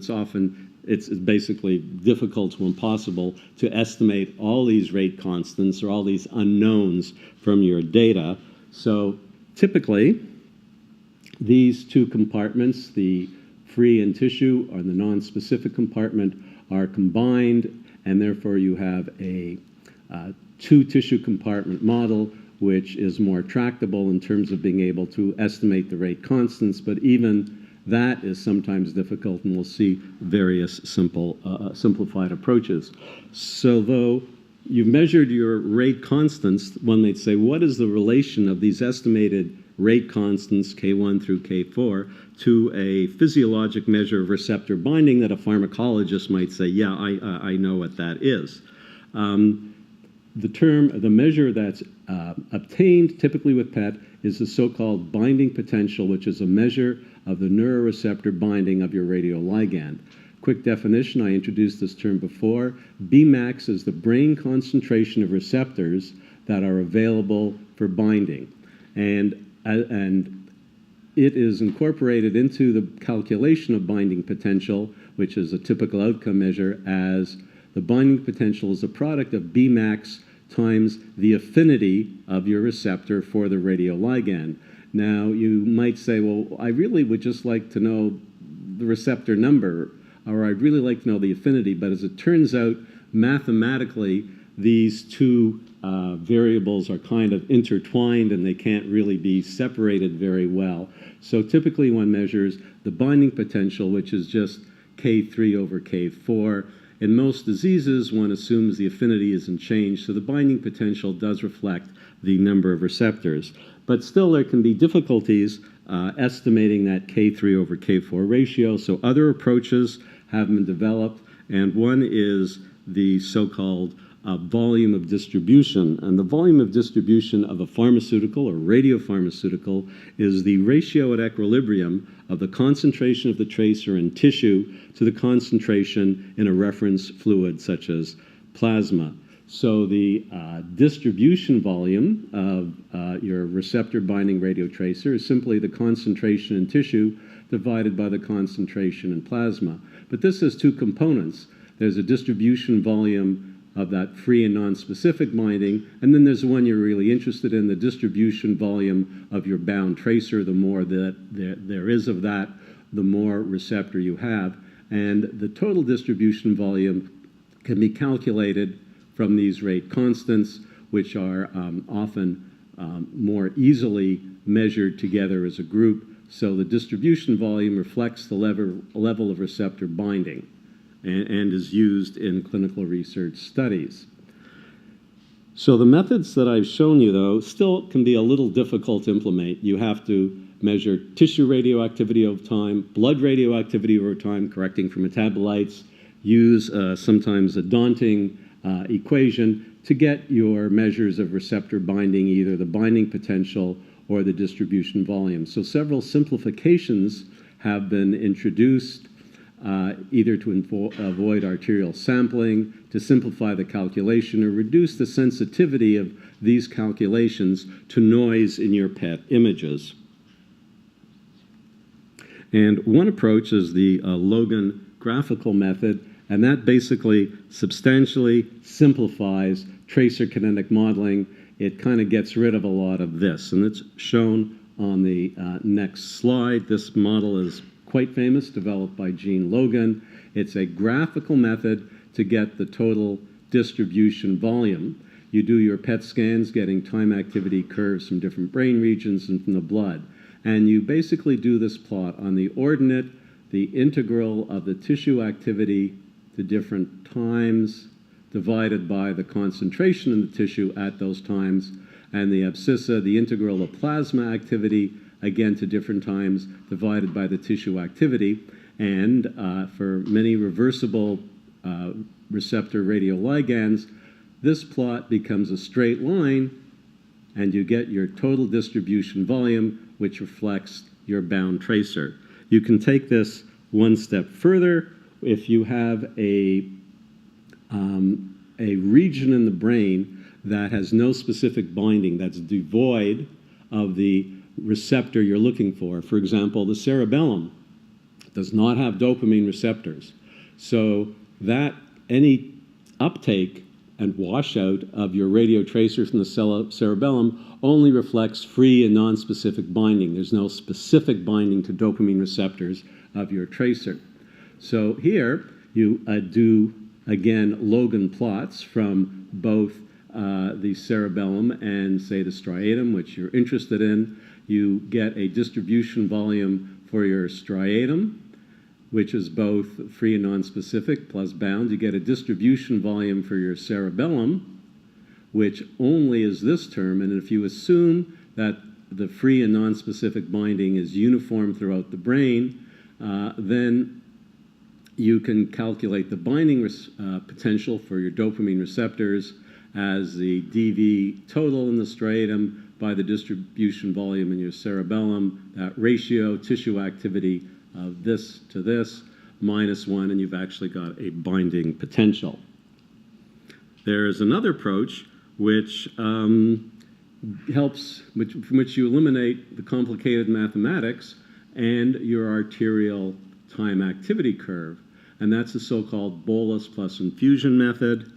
it's basically difficult to impossible to estimate all these rate constants or all these unknowns from your data. So typically, these two compartments, the free and tissue or the non-specific compartment, are combined, and therefore you have a two-tissue compartment model, which is more tractable in terms of being able to estimate the rate constants, but even that is sometimes difficult, and we'll see various simplified approaches. So though you've measured your rate constants, one might say, what is the relation of these estimated rate constants, K1 through K4, to a physiologic measure of receptor binding that a pharmacologist might say, yeah, I know what that is. The measure that's obtained typically with PET is the so-called binding potential, which is a measure of the neuroreceptor binding of your radioligand. Quick definition, I introduced this term before. Bmax is the brain concentration of receptors that are available for binding. And it is incorporated into the calculation of binding potential, which is a typical outcome measure, as the binding potential is a product of Bmax times the affinity of your receptor for the radioligand. Now, you might say, well, I really would just like to know the receptor number, or I'd really like to know the affinity, but as it turns out, mathematically, these two variables are kind of intertwined and they can't really be separated very well. So typically one measures the binding potential, which is just K3 over K4. In most diseases, one assumes the affinity isn't changed, so the binding potential does reflect the number of receptors. But still, there can be difficulties estimating that K3 over K4 ratio, so other approaches have been developed, and one is the so-called volume of distribution. And the volume of distribution of a pharmaceutical or radiopharmaceutical is the ratio at equilibrium of the concentration of the tracer in tissue to the concentration in a reference fluid such as plasma. So the distribution volume of your receptor binding radiotracer is simply the concentration in tissue divided by the concentration in plasma. But this has two components. There's a distribution volume of that free and non-specific binding, and then there's the one you're really interested in, the distribution volume of your bound tracer. The more that there is of that, the more receptor you have. And the total distribution volume can be calculated from these rate constants, which are often more easily measured together as a group. So the distribution volume reflects the level of receptor binding and is used in clinical research studies. So the methods that I've shown you, though, still can be a little difficult to implement. You have to measure tissue radioactivity over time, blood radioactivity over time, correcting for metabolites, use sometimes a daunting equation to get your measures of receptor binding, either the binding potential or the distribution volume. So several simplifications have been introduced, either to avoid arterial sampling, to simplify the calculation, or reduce the sensitivity of these calculations to noise in your PET images. And one approach is the Logan graphical method, and that basically substantially simplifies tracer kinetic modeling. It kind of gets rid of a lot of this, and it's shown on the next slide. This model is quite famous, developed by Gene Logan. It's a graphical method to get the total distribution volume. You do your PET scans, getting time activity curves from different brain regions and from the blood. And you basically do this plot on the ordinate, the integral of the tissue activity to different times divided by the concentration in the tissue at those times, and the abscissa, the integral of plasma activity, again to different times divided by the tissue activity. And for many reversible receptor radioligands, this plot becomes a straight line, and you get your total distribution volume, which reflects your bound tracer. You can take this one step further. If you have a region in the brain that has no specific binding, that's devoid of the receptor you're looking for example, the cerebellum does not have dopamine receptors. So that any uptake and washout of your radio tracer from the cerebellum only reflects free and non-specific binding. There's no specific binding to dopamine receptors of your tracer. So here you do, again, Logan plots from both the cerebellum and, say, the striatum, which you're interested in. You get a distribution volume for your striatum, which is both free and nonspecific plus bound. You get a distribution volume for your cerebellum, which only is this term. And if you assume that the free and nonspecific binding is uniform throughout the brain, then you can calculate the binding potential for your dopamine receptors as the dV total in the striatum by the distribution volume in your cerebellum, that ratio, tissue activity of this to this, -1, and you've actually got a binding potential. There's another approach which helps, from which you eliminate the complicated mathematics and your arterial time activity curve, and that's the so-called bolus plus infusion method.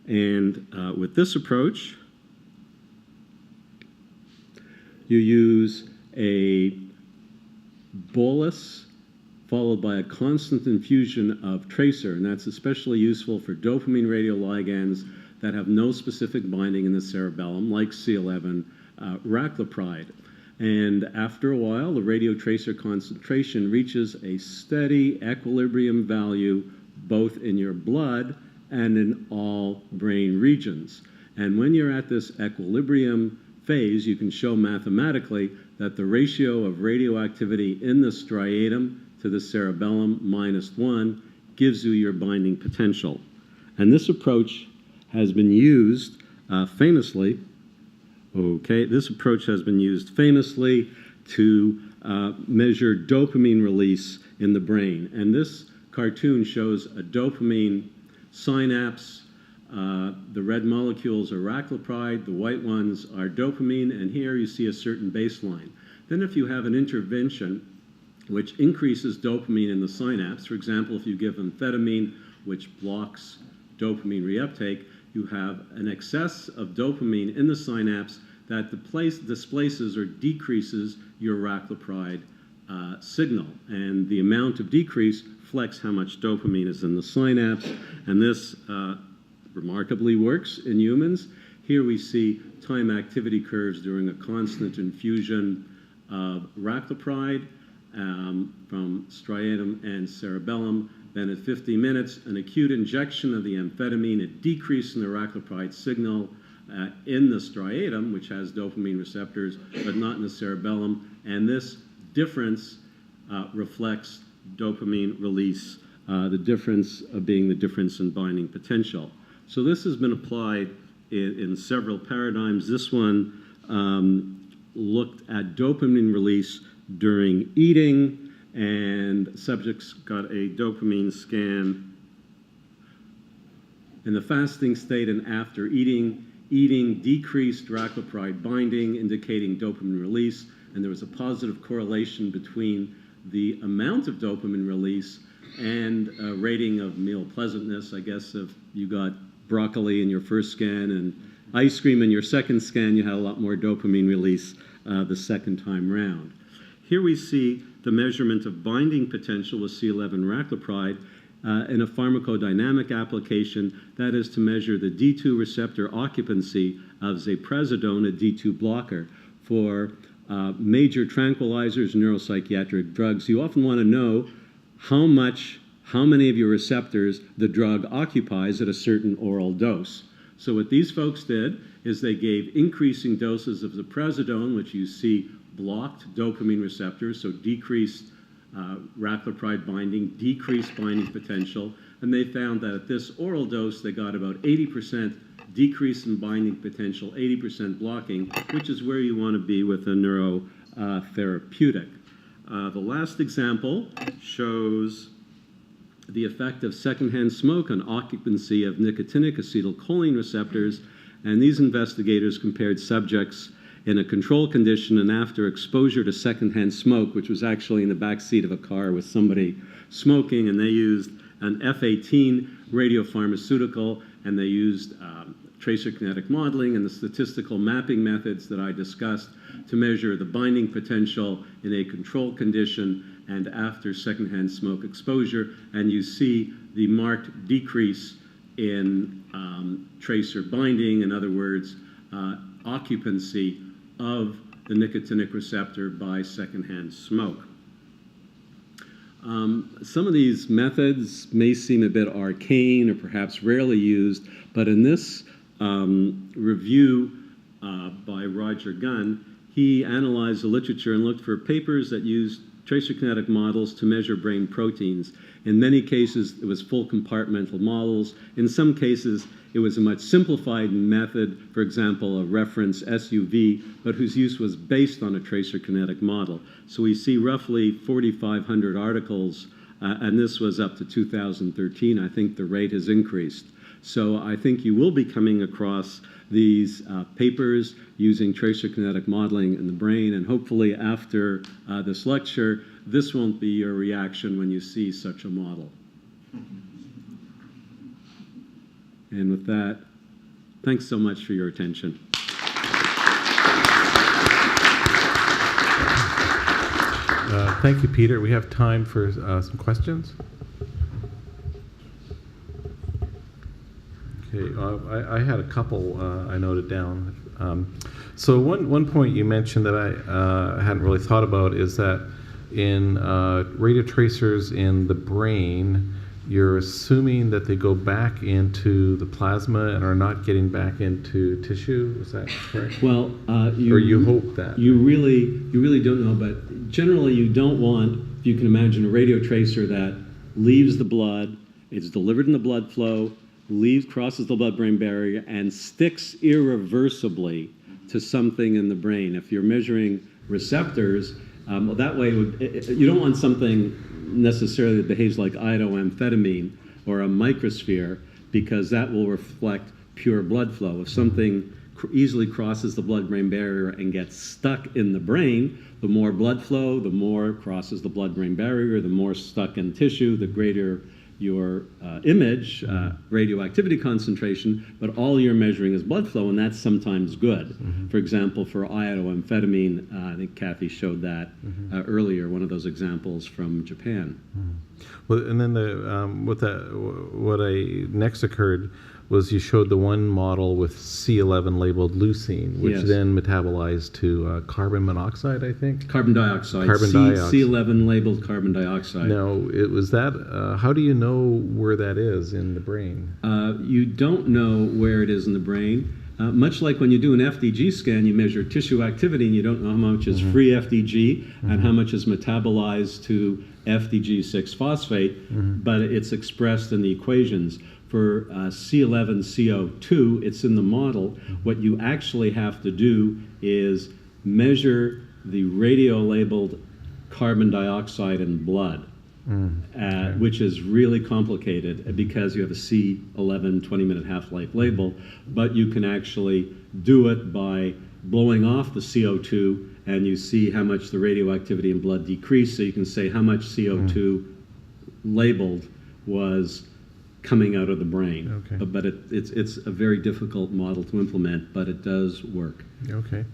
And with this approach, you use a bolus followed by a constant infusion of tracer, and that's especially useful for dopamine radioligands that have no specific binding in the cerebellum, like C11 raclopride. And after a while, the radiotracer concentration reaches a steady equilibrium value both in your blood and in all brain regions. And when you're at this equilibrium phase, you can show mathematically that the ratio of radioactivity in the striatum to the cerebellum -1 gives you your binding potential. And this approach has been used famously. This approach has been used famously to measure dopamine release in the brain. And this cartoon shows a dopamine synapse. The red molecules are raclopride, the white ones are dopamine, and here you see a certain baseline. Then if you have an intervention which increases dopamine in the synapse, for example, if you give amphetamine, which blocks dopamine reuptake, you have an excess of dopamine in the synapse that displaces or decreases your raclopride signal. And the amount of decrease reflects how much dopamine is in the synapse. And this remarkably works in humans. Here we see time activity curves during a constant infusion of raclopride from striatum and cerebellum. Then at 50 minutes, an acute injection of the amphetamine, a decrease in the raclopride signal in the striatum, which has dopamine receptors, but not in the cerebellum. And this difference reflects dopamine release, the difference being the difference in binding potential. So this has been applied in several paradigms. This one looked at dopamine release during eating, and subjects got a dopamine scan in the fasting state and after eating. Eating decreased raclopride binding, indicating dopamine release, and there was a positive correlation between the amount of dopamine release and a rating of meal pleasantness. I guess if you got broccoli in your first scan and ice cream in your second scan, you had a lot more dopamine release the second time round. Here we see the measurement of binding potential with C11 raclopride in a pharmacodynamic application, that is to measure the D2 receptor occupancy of ziprasidone, a D2 blocker. For major tranquilizers, neuropsychiatric drugs, you often want to know how many of your receptors the drug occupies at a certain oral dose. So what these folks did is they gave increasing doses of ziprasidone, which you see blocked dopamine receptors, so decreased raclopride binding decreased binding potential, and they found that at this oral dose they got about 80% decrease in binding potential, 80% blocking, which is where you want to be with a neurotherapeutic. The last example shows the effect of secondhand smoke on occupancy of nicotinic acetylcholine receptors, and these investigators compared subjects in a control condition and after exposure to secondhand smoke, which was actually in the back seat of a car with somebody smoking, and they used an F-18 radiopharmaceutical, and they used tracer kinetic modeling and the statistical mapping methods that I discussed to measure the binding potential in a control condition and after secondhand smoke exposure, and you see the marked decrease in tracer binding, in other words, occupancy of the nicotinic receptor by secondhand smoke. Some of these methods may seem a bit arcane or perhaps rarely used, but in this review by Roger Gunn, he analyzed the literature and looked for papers that used tracer kinetic models to measure brain proteins. In many cases, it was full compartmental models. In some cases, it was a much simplified method, for example, a reference SUV, but whose use was based on a tracer kinetic model. So we see roughly 4,500 articles, and this was up to 2013. I think the rate has increased. So I think you will be coming across these papers using tracer kinetic modeling in the brain, and hopefully after this lecture, this won't be your reaction when you see such a model. And with that, thanks so much for your attention. Thank you, Peter. We have time for some questions. Okay, I had a couple I noted down. So one point you mentioned that I hadn't really thought about is that in radio tracers in the brain, you're assuming that they go back into the plasma and are not getting back into tissue. Is that correct? Well, or you hope that you really don't know, but generally you don't want. If you can imagine a radio tracer that leaves the blood, it's delivered in the blood flow, crosses the blood-brain barrier, and sticks irreversibly to something in the brain. If you're measuring receptors, well, that way you don't want something necessarily that behaves like iodoamphetamine or a microsphere, because that will reflect pure blood flow. If something easily crosses the blood-brain barrier and gets stuck in the brain, the more blood flow, the more crosses the blood-brain barrier, the more stuck in tissue, the greater your image, radioactivity concentration, but all you're measuring is blood flow, and that's sometimes good. For example, for iodoamphetamine, I think Kathy showed that earlier, one of those examples from Japan. Well, and then what next occurred was you showed the one model with C11 labeled leucine, which then metabolized to carbon monoxide, I think? Carbon dioxide. Dioxide. C11 labeled carbon dioxide. Now, was that, how do you know where that is in the brain? You don't know where it is in the brain. Much like when you do an FDG scan, you measure tissue activity and you don't know how much is free FDG and how much is metabolized to FDG6-phosphate, but it's expressed in the equations. For C11CO2, it's in the model. What you actually have to do is measure the radio-labeled carbon dioxide in blood, which is really complicated because you have a C11 20-minute half-life label, but you can actually do it by blowing off the CO2, and you see how much the radioactivity in blood decreased, so you can say how much CO2 labeled was coming out of the brain. Okay. But it's a very difficult model to implement, but it does work. Okay.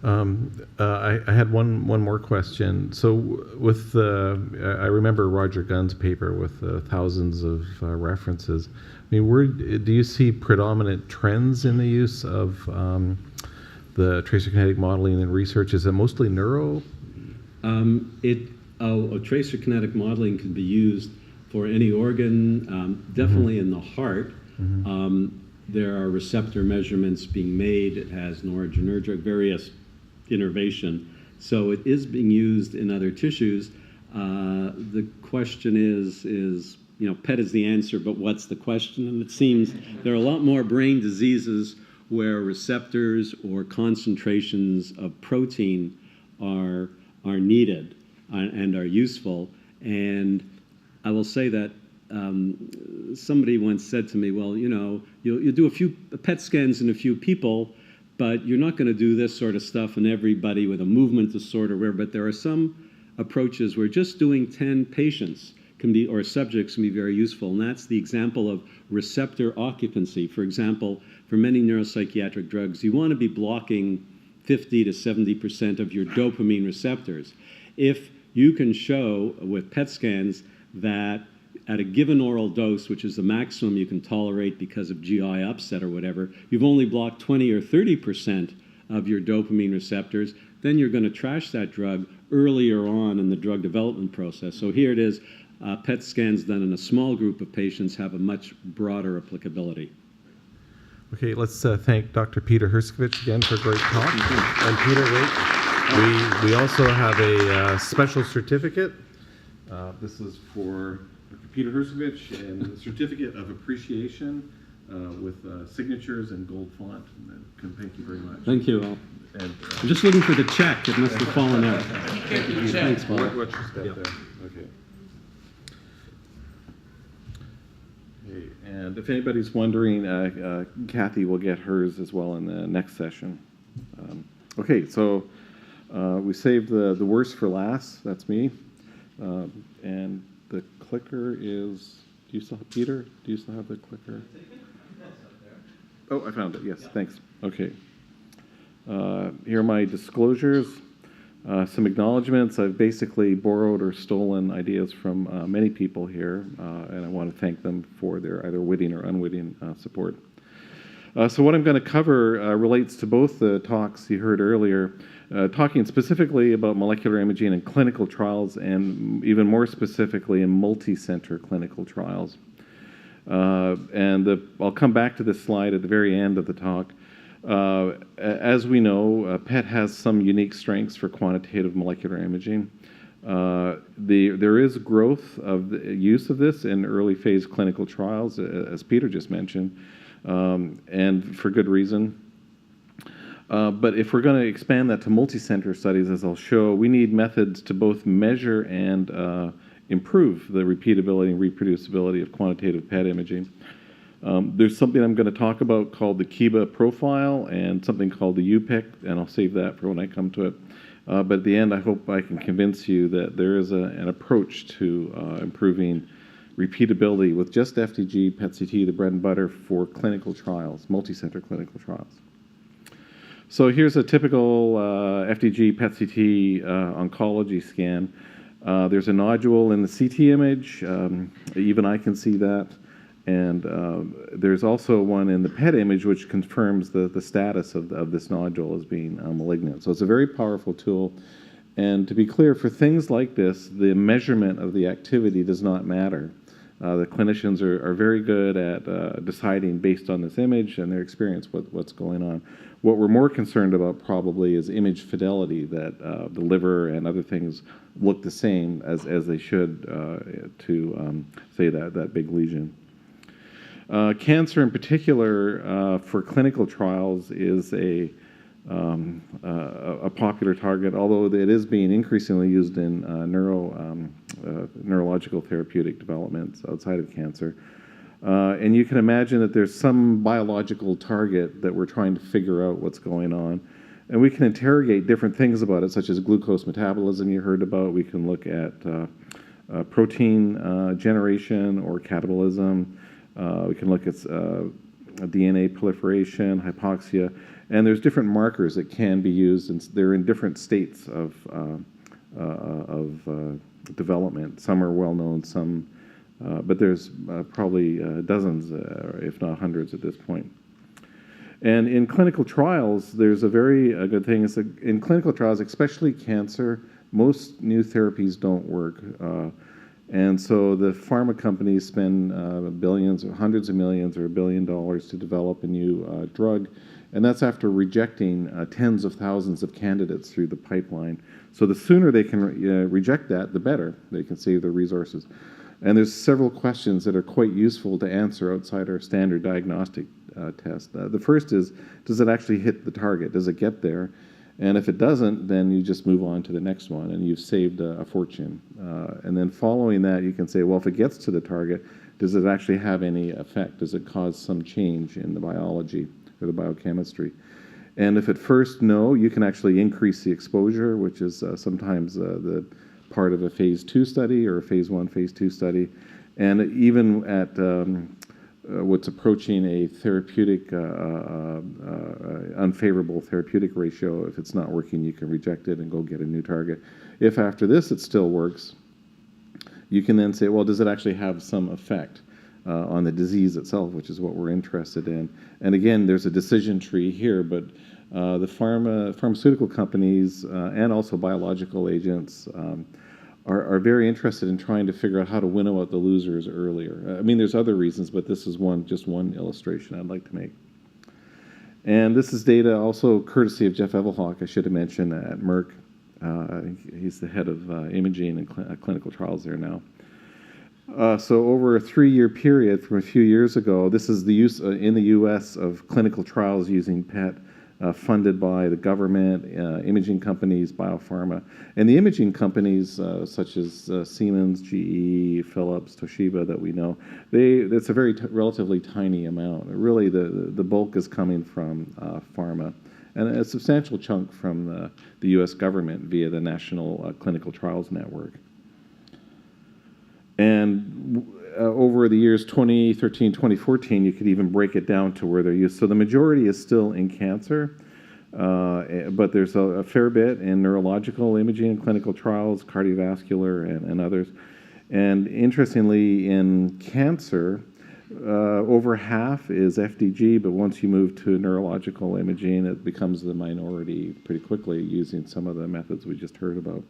I had one more question. So with I remember Roger Gunn's paper with thousands of references. I mean, do you see predominant trends in the use of the tracer kinetic modeling and research? Is it mostly neuro? Tracer kinetic modeling can be used for any organ, definitely in the heart. There are receptor measurements being made. It has noradrenergic, various innervation. So it is being used in other tissues. The question is, PET is the answer, but what's the question? And it seems there are a lot more brain diseases where receptors or concentrations of protein are needed and are useful. And I will say that somebody once said to me, well, you'll do a few PET scans in a few people, but you're not going to do this sort of stuff in everybody with a movement disorder, but there are some approaches where just doing 10 patients or subjects can be very useful, and that's the example of receptor occupancy. For example, for many neuropsychiatric drugs, you want to be blocking 50 to 70% of your dopamine receptors. If you can show with PET scans that at a given oral dose, which is the maximum you can tolerate because of GI upset or whatever, you've only blocked 20 or 30% of your dopamine receptors, then you're going to trash that drug earlier on in the drug development process. So here it is, PET scans done in a small group of patients have a much broader applicability. Okay, let's thank Dr. Peter Herskovich again for a great talk. And Peter, wait, we also have a special certificate. This is for Dr. Peter Herskovich, and the certificate of appreciation with signatures in gold font. And thank you very much. Thank you all. And, I'm just looking for the check. It must have fallen out. Thanks, Paul. Watch your step there. Okay. Okay. And if anybody's wondering, Kathy will get hers as well in the next session. Okay, so we saved the worst for last. That's me. And the clicker is. Do you still have Peter? Do you still have the clicker? Oh, I found it. Yes, thanks. Okay. Here are my disclosures. Some acknowledgments. I've basically borrowed or stolen ideas from many people here, and I want to thank them for their either witting or unwitting support. So what I'm going to cover relates to both the talks you heard earlier, talking specifically about molecular imaging in clinical trials, and even more specifically in multi-center clinical trials. I'll come back to this slide at the very end of the talk. As we know, PET has some unique strengths for quantitative molecular imaging. There is growth of the use of this in early phase clinical trials, as Peter just mentioned, and for good reason. But if we're going to expand that to multi-center studies, as I'll show, we need methods to both measure and improve the repeatability and reproducibility of quantitative PET imaging. There's something I'm going to talk about called the Kiba profile and something called the UPIC, and I'll save that for when I come to it. But at the end, I hope I can convince you that there is an approach to improving repeatability with just FDG, PET-CT, the bread and butter for clinical trials, multi-center clinical trials. So here's a typical FDG, PET-CT oncology scan. There's a nodule in the CT image. Even I can see that. And there's also one in the PET image which confirms the status of this nodule as being malignant. So it's a very powerful tool. And to be clear, for things like this, the measurement of the activity does not matter. The clinicians are very good at deciding based on this image and their experience what's going on. What we're more concerned about probably is image fidelity, that the liver and other things look the same as they should to say that big lesion. Cancer in particular for clinical trials is a popular target, although it is being increasingly used in neurological therapeutic developments outside of cancer. And you can imagine that there's some biological target that we're trying to figure out what's going on. And we can interrogate different things about it, such as glucose metabolism you heard about. We can look at protein generation or catabolism. We can look at DNA proliferation, hypoxia, and there's different markers that can be used, and they're in different states of development. Some are well known, some, but there's probably dozens, if not hundreds at this point. And in clinical trials, there's a very good thing. Is that in clinical trials, especially cancer, most new therapies don't work. And so the pharma companies spend billions or hundreds of millions or $1 billion to develop a new drug. And that's after rejecting tens of thousands of candidates through the pipeline. So the sooner they can reject that, the better. They can save their resources. And there's several questions that are quite useful to answer outside our standard diagnostic test. The first is, does it actually hit the target? Does it get there? And if it doesn't, then you just move on to the next one, and you've saved a fortune. And then following that, you can say, well, if it gets to the target, does it actually have any effect? Does it cause some change in the biology or the biochemistry? And if at first no, you can actually increase the exposure, which is sometimes the part of a phase 2 study or a phase 1, phase 2 study. And even at what's approaching a therapeutic, unfavorable therapeutic ratio, if it's not working, you can reject it and go get a new target. If after this it still works, you can then say, well, does it actually have some effect on the disease itself, which is what we're interested in. And again, there's a decision tree here, but the pharmaceutical companies and also biological agents are very interested in trying to figure out how to winnow out the losers earlier. I mean, there's other reasons, but this is just one illustration I'd like to make. And this is data also courtesy of Jeff Evelhawk, I should have mentioned, at Merck. He's the head of imaging and clinical trials there now. So over a 3-year period from a few years ago, this is the use in the U.S. of clinical trials using PET funded by the government, imaging companies, biopharma. And the imaging companies such as Siemens, GE, Philips, Toshiba that we know, it's a very relatively tiny amount. Really, the bulk is coming from pharma, and a substantial chunk from the U.S. government via the National Clinical Trials Network. And over the years 2013, 2014, you could even break it down to where they're used. So the majority is still in cancer, but there's a fair bit in neurological imaging and clinical trials, cardiovascular, and others. And interestingly, in cancer, over half is FDG, but once you move to neurological imaging, it becomes the minority pretty quickly using some of the methods we just heard about.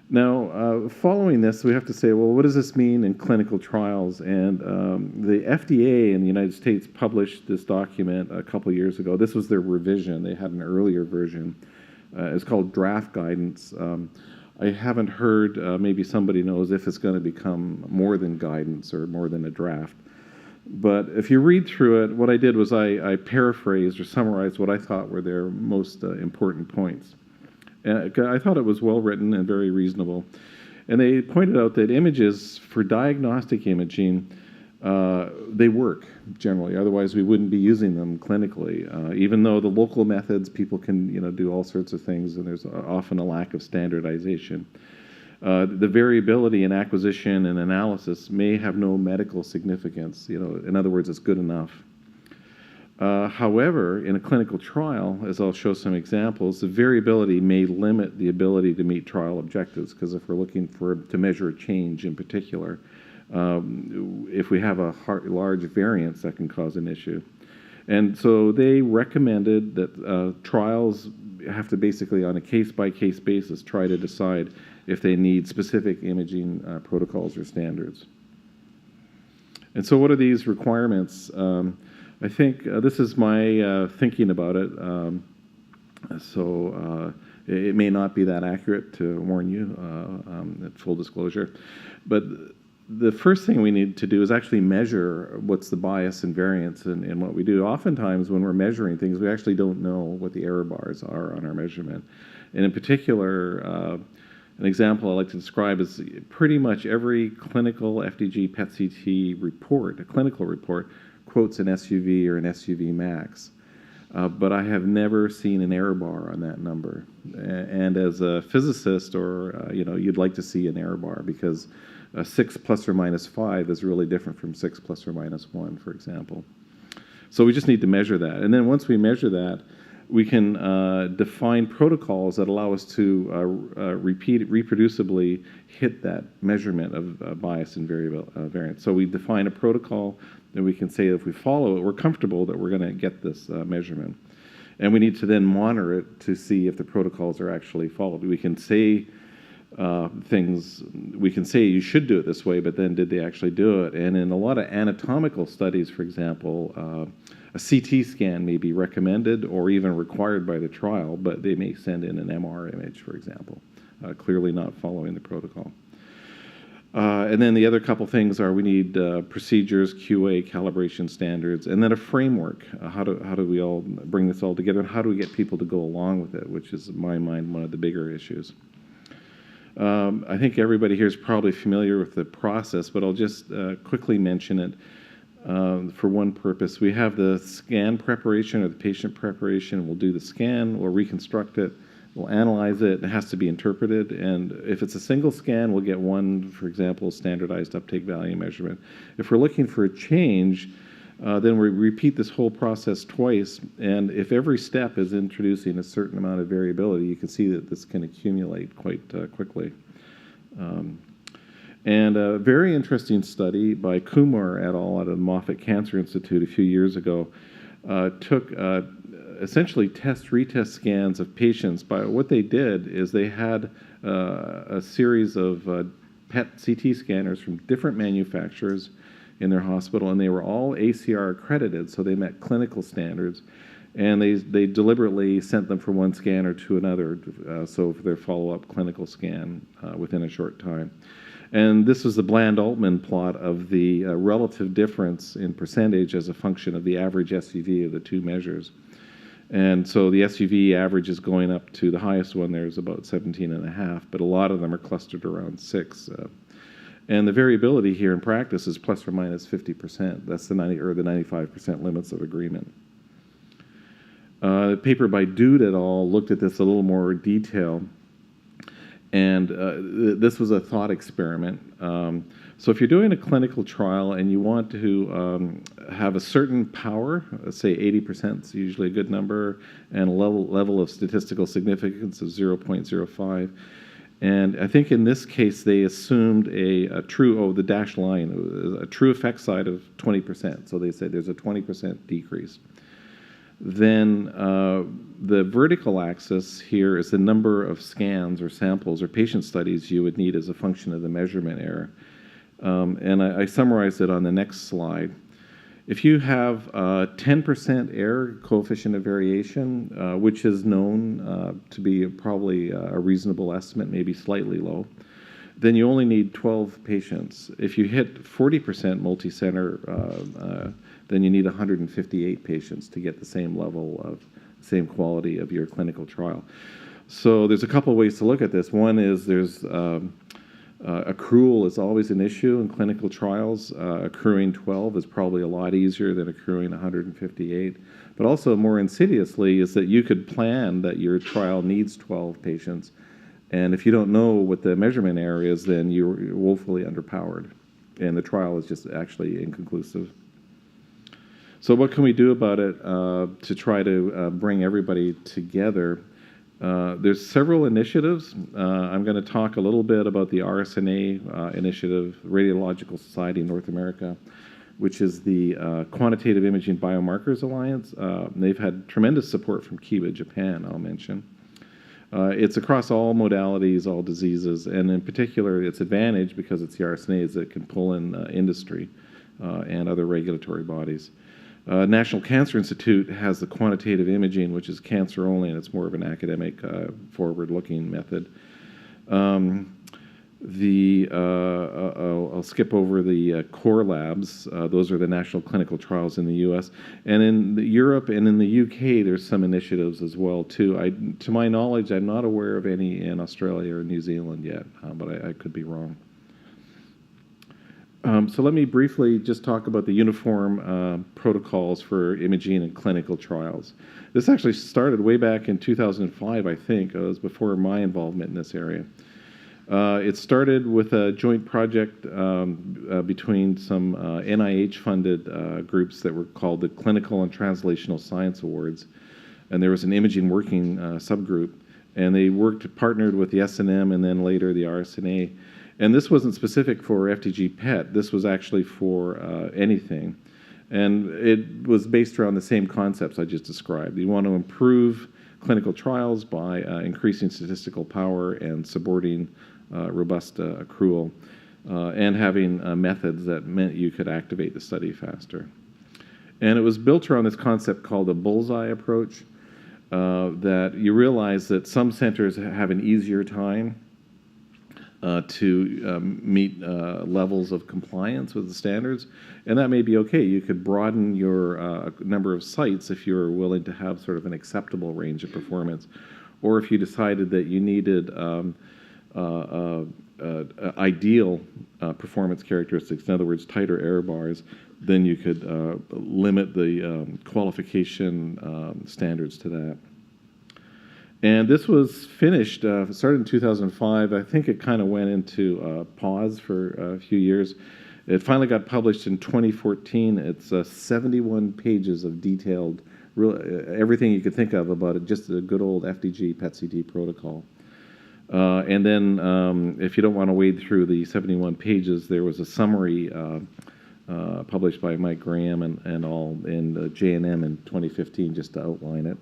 Now, following this, we have to say, well, what does this mean in clinical trials? And the FDA in the United States published this document a couple years ago. This was their revision. They had an earlier version. It's called Draft Guidance. I haven't heard, maybe somebody knows if it's going to become more than guidance or more than a draft. But if you read through it, what I did was I paraphrased or summarized what I thought were their most important points. And I thought it was well written and very reasonable. And they pointed out that images for diagnostic imaging, they work generally. Otherwise, we wouldn't be using them clinically. Even though the local methods, people can do all sorts of things, and there's often a lack of standardization. The variability in acquisition and analysis may have no medical significance. In other words, it's good enough. However, in a clinical trial, as I'll show some examples, the variability may limit the ability to meet trial objectives, because if we're looking to measure a change in particular, if we have a large variance, that can cause an issue. And so they recommended that trials have to basically, on a case-by-case basis, try to decide if they need specific imaging protocols or standards. And so what are these requirements? I think this is my thinking about it. It may not be that accurate, to warn you, at full disclosure. But the first thing we need to do is actually measure what's the bias and variance in what we do. Oftentimes when we're measuring things, we actually don't know what the error bars are on our measurement. And in particular, an example I like to describe is pretty much every clinical FDG PET-CT report, a clinical report, quotes an SUV or an SUV max. But I have never seen an error bar on that number. And as a physicist, or you'd like to see an error bar, because 6 plus or minus 5 is really different from 6 plus or minus 1, for example. So we just need to measure that. And then once we measure that, we can define protocols that allow us to reproducibly hit that measurement of bias and variance. So we define a protocol, and we can say if we follow it, we're comfortable that we're going to get this measurement. And we need to then monitor it to see if the protocols are actually followed. We can say things, we can say you should do it this way, but then did they actually do it? And in a lot of anatomical studies, for example, A CT scan may be recommended or even required by the trial, but they may send in an MR image, for example, clearly not following the protocol. And then the other couple things are we need procedures, QA, calibration standards, and then a framework. How do we all bring this all together, and how do we get people to go along with it, which is, in my mind, one of the bigger issues. I think everybody here is probably familiar with the process, but I'll just quickly mention it for one purpose. We have the scan preparation or the patient preparation. We'll do the scan, we'll reconstruct it, we'll analyze it. It has to be interpreted, and if it's a single scan, we'll get one, for example, standardized uptake value measurement. If we're looking for a change, then we repeat this whole process twice, and if every step is introducing a certain amount of variability, you can see that this can accumulate quite quickly. And a very interesting study by Kumar et al. At the Moffitt Cancer Institute a few years ago took essentially retest scans of patients. But what they did is they had a series of PET CT scanners from different manufacturers in their hospital, and they were all ACR accredited, so they met clinical standards. And they deliberately sent them from one scanner to another, so for their follow-up clinical scan within a short time. And this was the Bland-Altman plot of the relative difference in percentage as a function of the average SUV of the two measures. And so the SUV average is going up to the highest one there is about 17.5, but a lot of them are clustered around 6. And the variability here in practice is plus or minus 50%. That's the 90 or the 95% limits of agreement. A paper by Dude et al. Looked at this a little more detail, and this was a thought experiment. So if you're doing a clinical trial and you want to have a certain power, let's say 80% is usually a good number, and a level of statistical significance of 0.05, and I think in this case they assumed a true, the dashed line, a true effect side of 20%. So they said there's a 20% decrease. Then the vertical axis here is the number of scans or samples or patient studies you would need as a function of the measurement error. And I summarized it on the next slide. If you have a 10% error coefficient of variation, which is known to be probably a reasonable estimate, maybe slightly low, then you only need 12 patients. If you hit 40% multi-center, then you need 158 patients to get the same level of, same quality of your clinical trial. So there's a couple of ways to look at this. One is there's accrual is always an issue in clinical trials. Accruing 12 is probably a lot easier than accruing 158. But also more insidiously is that you could plan that your trial needs 12 patients, and if you don't know what the measurement error is, then you're woefully underpowered, and the trial is just actually inconclusive. So what can we do about it to try to bring everybody together? There's several initiatives. I'm going to talk a little bit about the RSNA initiative, Radiological Society of North America, which is the Quantitative Imaging Biomarkers Alliance. They've had tremendous support from Kiba, Japan, I'll mention. It's across all modalities, all diseases, and in particular, its advantage, because it's the RSNA, is it can pull in industry and other regulatory bodies. National Cancer Institute has the quantitative imaging, which is cancer only, and it's more of an academic, forward-looking method. I'll skip over the core labs. Those are the national clinical trials in the U.S. And in Europe and in the U.K., there's some initiatives as well, too. To my knowledge, I'm not aware of any in Australia or New Zealand yet, but I could be wrong. So let me briefly just talk about the uniform protocols for imaging and clinical trials. This actually started way back in 2005, I think. It was before my involvement in this area. It started with a joint project between some NIH-funded groups that were called the Clinical and Translational Science Awards, and there was an imaging working subgroup, and they partnered with the S&M and then later the RSNA. And this wasn't specific for FDG PET. This was actually for anything. And it was based around the same concepts I just described. You want to improve clinical trials by increasing statistical power and supporting robust accrual and having methods that meant you could activate the study faster. And it was built around this concept called a bullseye approach, that you realize that some centers have an easier time to meet levels of compliance with the standards, and that may be okay. You could broaden your number of sites if you're willing to have sort of an acceptable range of performance, or if you decided that you needed ideal performance characteristics, in other words, tighter error bars, then you could limit the qualification standards to that. And this was finished, started in 2005. I think it kind of went into pause for a few years. It finally got published in 2014. It's 71 pages of detailed, everything you could think of about it, just a good old FDG PET-CT protocol. And then if you don't want to wade through the 71 pages, there was a summary published by Mike Graham and all in JNM in 2015 just to outline it.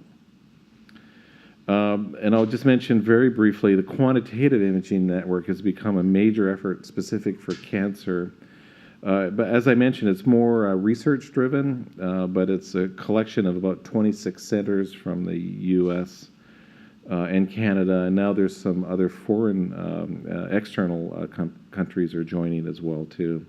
And I'll just mention very briefly, the quantitative imaging network has become a major effort specific for cancer. But as I mentioned, it's more research-driven, but it's a collection of about 26 centers from the U.S. And Canada, and now there's some other foreign external countries are joining as well too.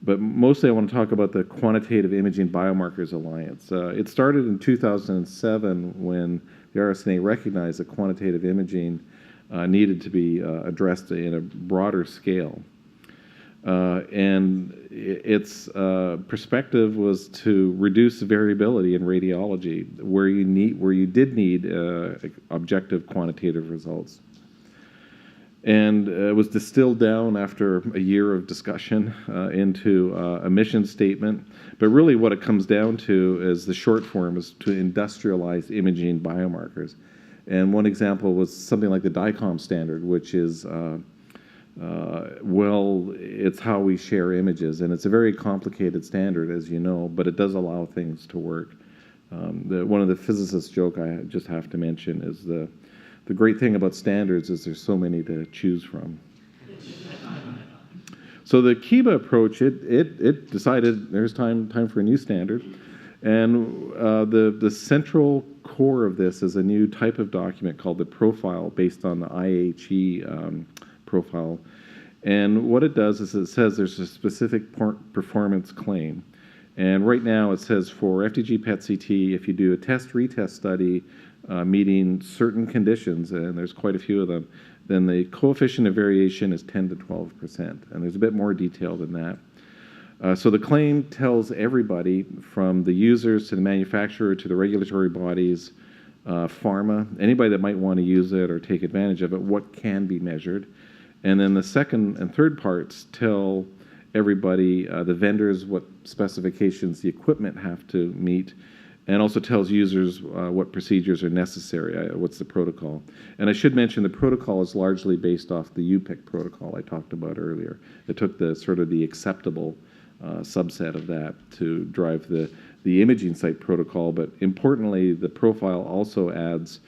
But mostly I want to talk about the Quantitative Imaging Biomarkers Alliance. It started in 2007 when the RSNA recognized that quantitative imaging needed to be addressed in a broader scale. And its perspective was to reduce variability in radiology where you did need objective quantitative results. And it was distilled down after a year of discussion into a mission statement. But really what it comes down to is the short form is to industrialize imaging biomarkers. And one example was something like the DICOM standard, which is, it's how we share images. And it's a very complicated standard, as you know, but it does allow things to work. One of the physicists' joke I just have to mention is the great thing about standards is there's so many to choose from. So the Kiba approach, it decided there's time for a new standard. And the central core of this is a new type of document called the profile based on the IHE profile. And what it does is it says there's a specific performance claim. And right now it says for FDG PET-CT, if you do a test-retest study meeting certain conditions, and there's quite a few of them, then the coefficient of variation is 10 to 12%. And there's a bit more detail than that. So the claim tells everybody, from the users to the manufacturer to the regulatory bodies, pharma, anybody that might want to use it or take advantage of it, what can be measured. And then the second and third parts tell everybody, the vendors, what specifications the equipment have to meet, and also tells users what procedures are necessary, what's the protocol. And I should mention the protocol is largely based off the UPIC protocol I talked about earlier. It took the sort of the acceptable subset of that to drive the imaging site protocol, but importantly, the profile also adds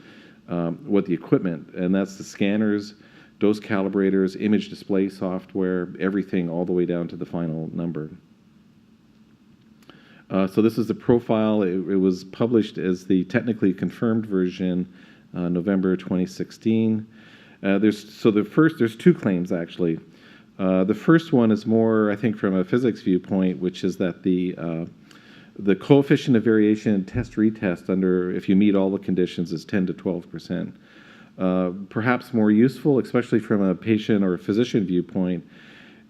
what the equipment, and that's the scanners, dose calibrators, image display software, everything all the way down to the final number. So this is the profile. It was published as the technically confirmed version November 2016. There's two claims actually. The first one is more, I think, from a physics viewpoint, which is that the coefficient of variation in test-retest if you meet all the conditions is 10 to 12%. Perhaps more useful, especially from a patient or a physician viewpoint,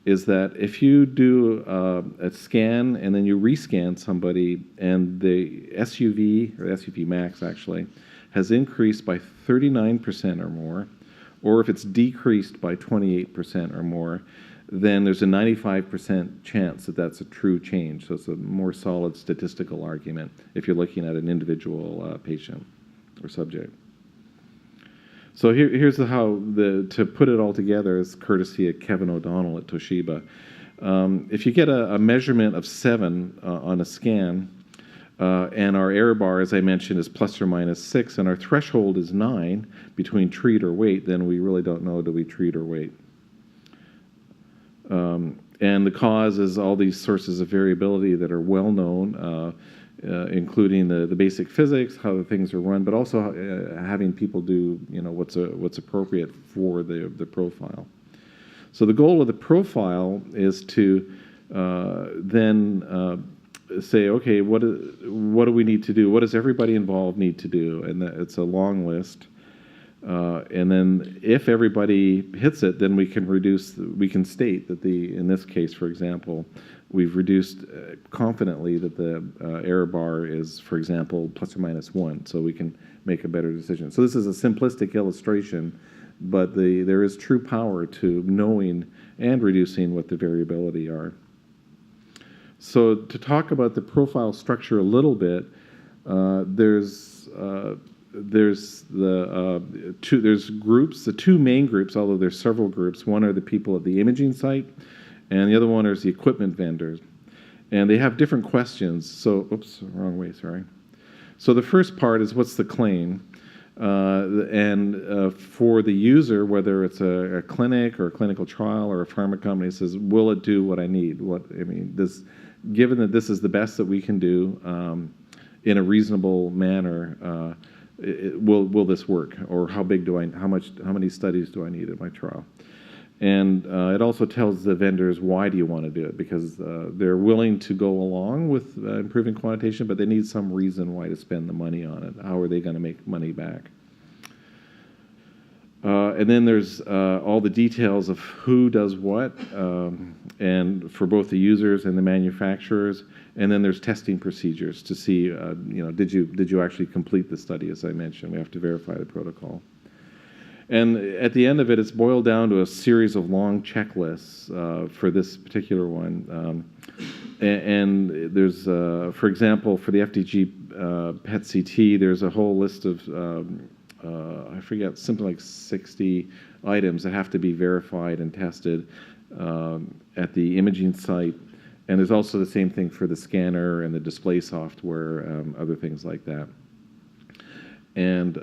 is that if you do a scan and then you rescan somebody and the SUV, or SUV max actually, has increased by 39% or more, or if it's decreased by 28% or more, then there's a 95% chance that that's a true change. So it's a more solid statistical argument if you're looking at an individual patient or subject. So here's to put it all together is courtesy of Kevin O'Donnell at Toshiba. If you get a measurement of 7 on a scan, and our error bar, as I mentioned, is plus or minus 6, and our threshold is 9 between treat or wait, then we really don't know, do we treat or wait? And the cause is all these sources of variability that are well known, including the basic physics, how the things are run, but also having people do what's appropriate for the profile. So the goal of the profile is to then say, okay, what do we need to do? What does everybody involved need to do? And it's a long list. And then if everybody hits it, then we can state that in this case, for example, we've reduced confidently that the error bar is, for example, ±1, so we can make a better decision. So this is a simplistic illustration, but there is true power to knowing and reducing what the variability are. So to talk about the profile structure a little bit, there's groups, the two main groups, although there's several groups. One are the people at the imaging site, and the other one is the equipment vendors. And they have different questions. So, oops, wrong way, sorry. So the first part is, what's the claim? For the user, whether it's a clinic or a clinical trial or a pharma company, says, will it do what I need? Given that this is the best that we can do in a reasonable manner, will this work? Or how many studies do I need in my trial? And it also tells the vendors, why do you want to do it? Because they're willing to go along with improving quantitation, but they need some reason why to spend the money on it. How are they going to make money back? And then there's all the details of who does what, and for both the users and the manufacturers. And then there's testing procedures to see, did you actually complete the study? As I mentioned, we have to verify the protocol. And at the end of it, it's boiled down to a series of long checklists for this particular one. And there's, for example, for the FDG PET-CT, there's a whole list of, I forget, something like 60 items that have to be verified and tested at the imaging site. And there's also the same thing for the scanner and the display software, other things like that. And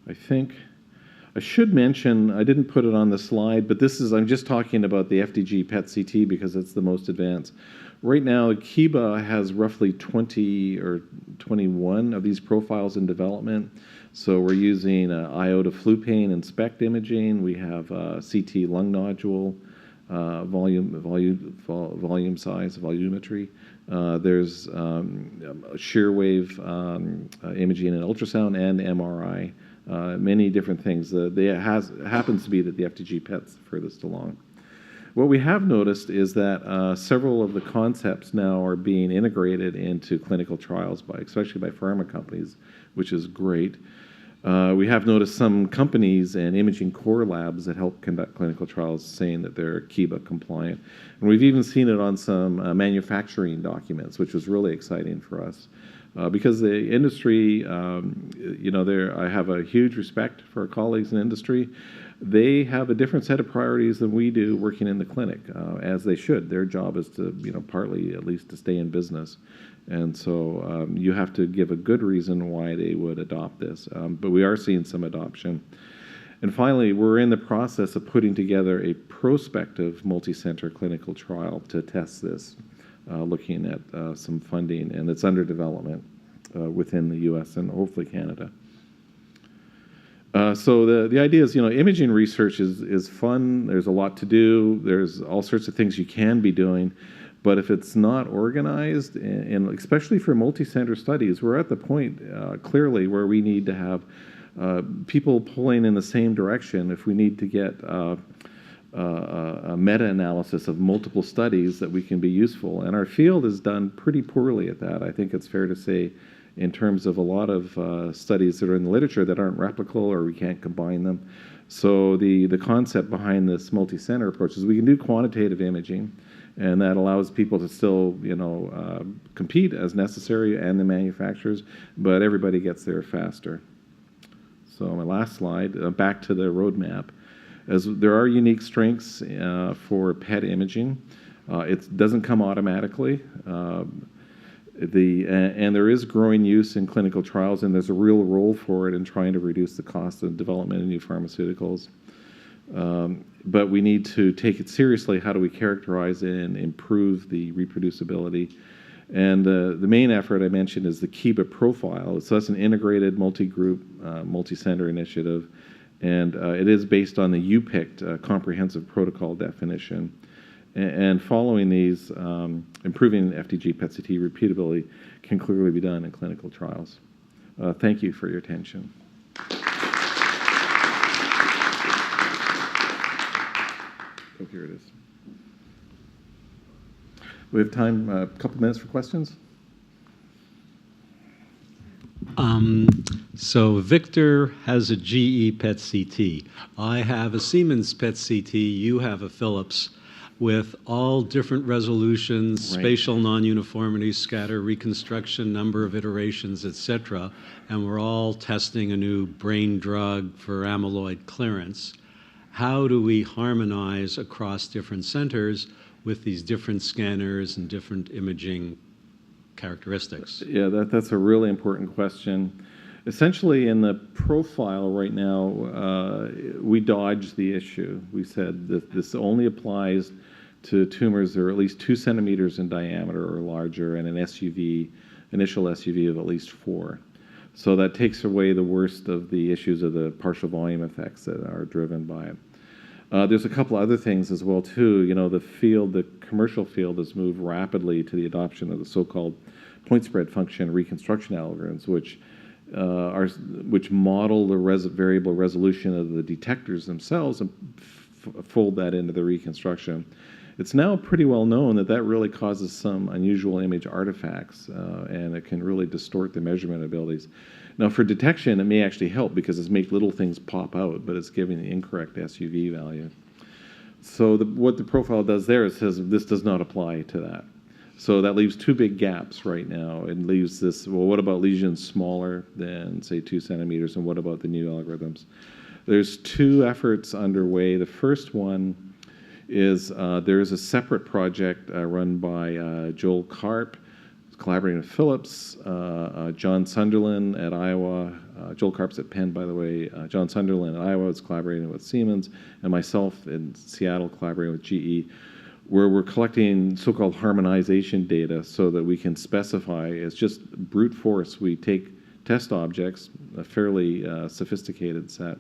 I think I should mention, I didn't put it on the slide, but I'm just talking about the FDG PET-CT because it's the most advanced. Right now, Kiba has roughly 20 or 21 of these profiles in development. So we're using iota flupain and SPECT imaging. We have CT lung nodule, volume size, volumetry. There's shear wave imaging and ultrasound and MRI. Many different things. Happens to be that the FDG PET's furthest along. What we have noticed is that several of the concepts now are being integrated into clinical trials, especially by pharma companies, which is great. We have noticed some companies and imaging core labs that help conduct clinical trials saying that they're Kiba compliant. And we've even seen it on some manufacturing documents, which was really exciting for us. Because the industry, I have a huge respect for our colleagues in industry. They have a different set of priorities than we do working in the clinic, as they should. Their job is to, partly at least to stay in business. And so you have to give a good reason why they would adopt this. But we are seeing some adoption. And finally, we're in the process of putting together a prospective multi-center clinical trial to test this. Looking at some funding, and it's under development within the U.S. and hopefully Canada. So the idea is, imaging research is fun. There's a lot to do. There's all sorts of things you can be doing. But if it's not organized, and especially for multi-center studies, we're at the point clearly where we need to have people pulling in the same direction. If we need to get a meta-analysis of multiple studies that we can be useful. And our field has done pretty poorly at that. I think it's fair to say, in terms of a lot of studies that are in the literature that aren't replicable or we can't combine them. So the concept behind this multi-center approach is we can do quantitative imaging, and that allows people to still, compete as necessary, and the manufacturers, but everybody gets there faster. So my last slide, back to the roadmap. As there are unique strengths for PET imaging. It doesn't come automatically. And there is growing use in clinical trials, and there's a real role for it in trying to reduce the cost of development of new pharmaceuticals. but we need to take it seriously. How do we characterize it and improve the reproducibility? And the main effort I mentioned is the KIBA profile. So that's an integrated multi-group, multi-center initiative. And it is based on the UPICT comprehensive protocol definition. And following these, improving FDG PET-CT repeatability can clearly be done in clinical trials. Thank you for your attention. Oh, here it is. We have time, a couple minutes for questions. So Victor has a GE PET-CT. I have a Siemens PET-CT. You have a Philips, with all different resolutions, Right. spatial non-uniformities, scatter, reconstruction, number of iterations, etc. And we're all testing a new brain drug for amyloid clearance. How do we harmonize across different centers with these different scanners and different imaging characteristics? Yeah, that's a really important question. Essentially, in the profile right now, we dodged the issue. We said that this only applies to tumors that are at least 2 centimeters in diameter or larger and an initial SUV of at least 4. So that takes away the worst of the issues of the partial volume effects that are driven by it. There's a couple other things as well too. You know, the commercial field has moved rapidly to the adoption of the so-called point spread function reconstruction algorithms, which model the variable resolution of the detectors themselves and fold that into the reconstruction. It's now pretty well known that that really causes some unusual image artifacts, and it can really distort the measurement abilities. Now, for detection, it may actually help because it's make little things pop out, but it's giving the incorrect SUV value. So what the profile does there is says this does not apply to that. So that leaves 2 big gaps right now. It leaves this, well, what about lesions smaller than, say, 2 centimeters, and what about the new algorithms? There's 2 efforts underway. The first one is there is a separate project run by Joel Karp, collaborating with Philips, John Sunderland at Iowa. Joel Karp's at Penn, by the way. John Sunderland at Iowa is collaborating with Siemens, and myself in Seattle collaborating with GE, where we're collecting so-called harmonization data so that we can specify, it's just brute force. We take test objects, a fairly sophisticated set,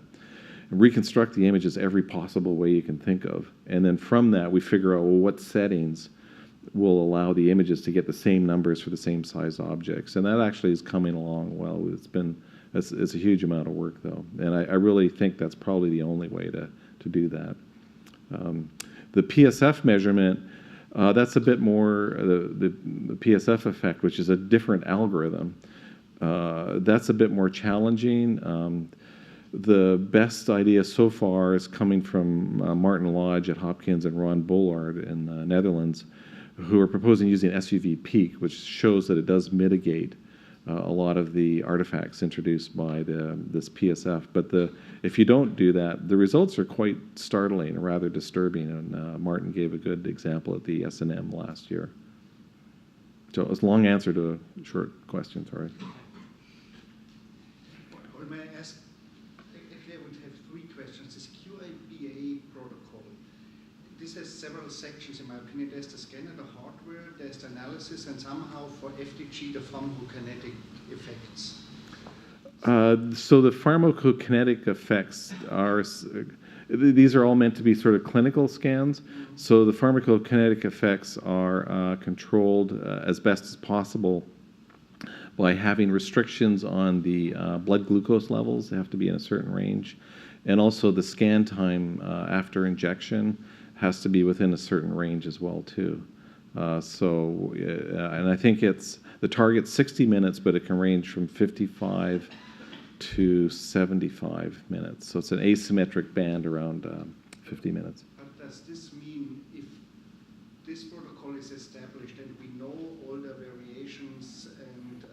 and reconstruct the images every possible way you can think of. And then from that, we figure out, well, what settings will allow the images to get the same numbers for the same size objects. And that actually is coming along well. It's a huge amount of work, though. And I really think that's probably the only way to do that. The PSF measurement, that's a bit more the PSF effect, which is a different algorithm. That's a bit more challenging. The best idea so far is coming from Martin Lodge at Hopkins and Ron Bullard in the Netherlands, who are proposing using SUV peak, which shows that it does mitigate a lot of the artifacts introduced by this PSF. But if you don't do that, the results are quite startling and rather disturbing. And Martin gave a good example at the S&M last year. So it was a long answer to a short question, sorry. Well, may I ask, actually I would have 3 questions. This QABA protocol, this has several sections in my opinion. There's the scanner, the hardware, there's the analysis, and somehow for FDG, the pharmacokinetic effects. So the pharmacokinetic effects are, these are all meant to be sort of clinical scans. So the pharmacokinetic effects are controlled as best as possible by having restrictions on the blood glucose levels. They have to be in a certain range. And also the scan time after injection has to be within a certain range as well, too. And I think the target's 60 minutes, but it can range from 55 to 75 minutes. So it's an asymmetric band around 50 minutes. But does this mean if this protocol is established and we know all the variations and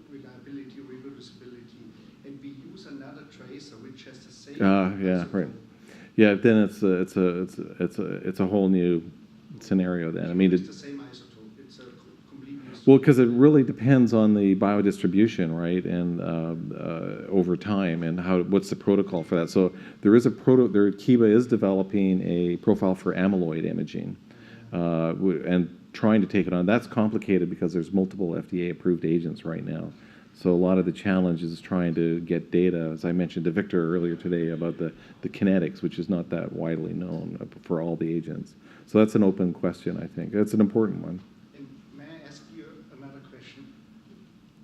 reliability, reproducibility, and we use another tracer which has the same Yeah, right. Yeah, then it's a whole new scenario then. I mean, it's the same isotope. It's a complete new Well, because it really depends on the biodistribution, right, and over time, and what's the protocol for that. So there is Kiva is developing a profile for amyloid imaging, and trying to take it on. That's complicated because there's multiple FDA-approved agents right now. So a lot of the challenge is trying to get data, as I mentioned to Victor earlier today, about the kinetics, which is not that widely known for all the agents. So that's an open question, I think. That's an important one. And may I ask you another question?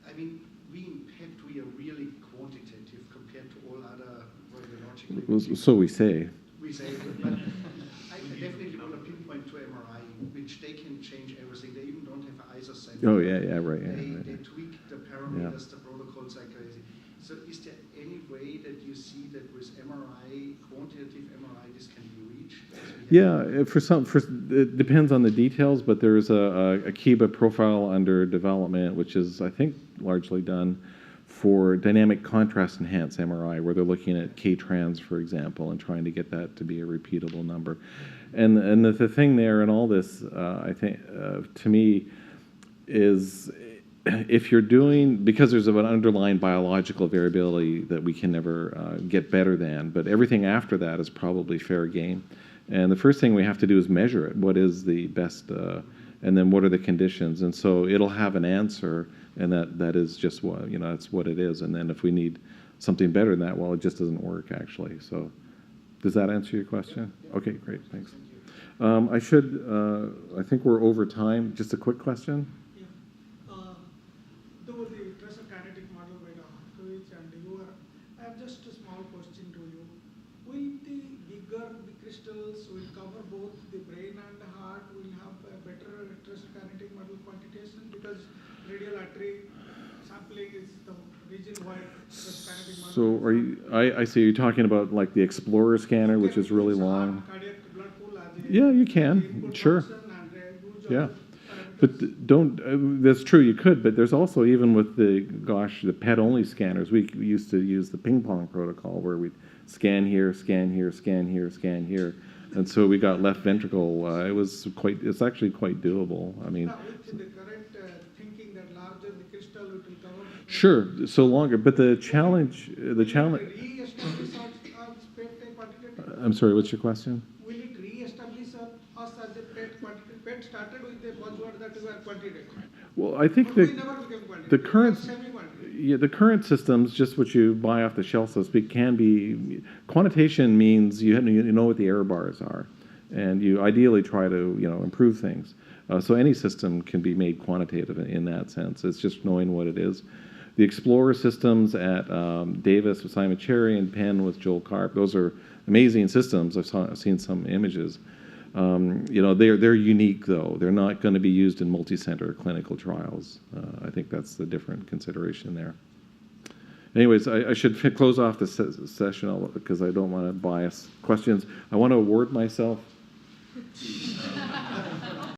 I mean, we in PET, we are really quantitative compared to all other radiological imaging. So we say. We say, but I definitely want to pinpoint to MRI, which they can change everything. They even don't have ISO sensor. Oh, yeah, right. They tweak the parameters, the protocols like crazy. So is there any way that you see that with MRI, quantitative MRI, this can be reached? Yeah, it depends on the details, but there's a Kiva profile under development, which is, I think, largely done for dynamic contrast enhanced MRI, where they're looking at K-trans, for example, and trying to get that to be a repeatable number. And the thing there in all this, I think, to me, is if you're doing, because there's an underlying biological variability that we can never get better than, but everything after that is probably fair game. And the first thing we have to do is measure it. What is the best, and then what are the conditions? And so it'll have an answer, and that is just what, that's what it is. And then if we need something better than that, well, it just doesn't work, actually. So does that answer your question? Okay, great, thanks. I think we're over time. Just a quick question. Though the pressure kinetic model by Dr. and you are, I have just a small question to you. Will the bigger the crystals will cover both the brain and the heart, will have a better pressure kinetic model quantitation, because radial artery sampling is the region-wide pressure kinetic model. So are you, I see you're talking about like the Explorer scanner, which is really long. Cardiac blood pool as a Yeah, you can, input sure. function and a huge Yeah. parameters. But don't, that's true, you could, but there's also, even with the PET-only scanners, we used to use the ping pong protocol where we'd scan here, scan here, scan here, scan here. And so we got left ventricle. It's actually quite doable. I mean, Now, with the current thinking that larger the crystal, it will cover. sure, so longer, but the challenge, Re-establish our PET quantitative. I'm sorry, what's your question? Will it re-establish us as a PET quantitative? PET started with a buzzword that we are quantitative. Well, I think But we never became quantitative. the current, We were semi-quantitative. yeah, the current systems, just what you buy off the shelf, so to speak, can be, quantitation means you know what the error bars are, and you ideally try to, improve things. So any system can be made quantitative in that sense. It's just knowing what it is. The Explorer systems at Davis with Simon Cherry and Penn with Joel Karp, those are amazing systems. I've seen some images. They're unique, though. They're not going to be used in multi-center clinical trials. I think that's the different consideration there. Anyways, I should close off the session because I don't want to bias questions. I want to award myself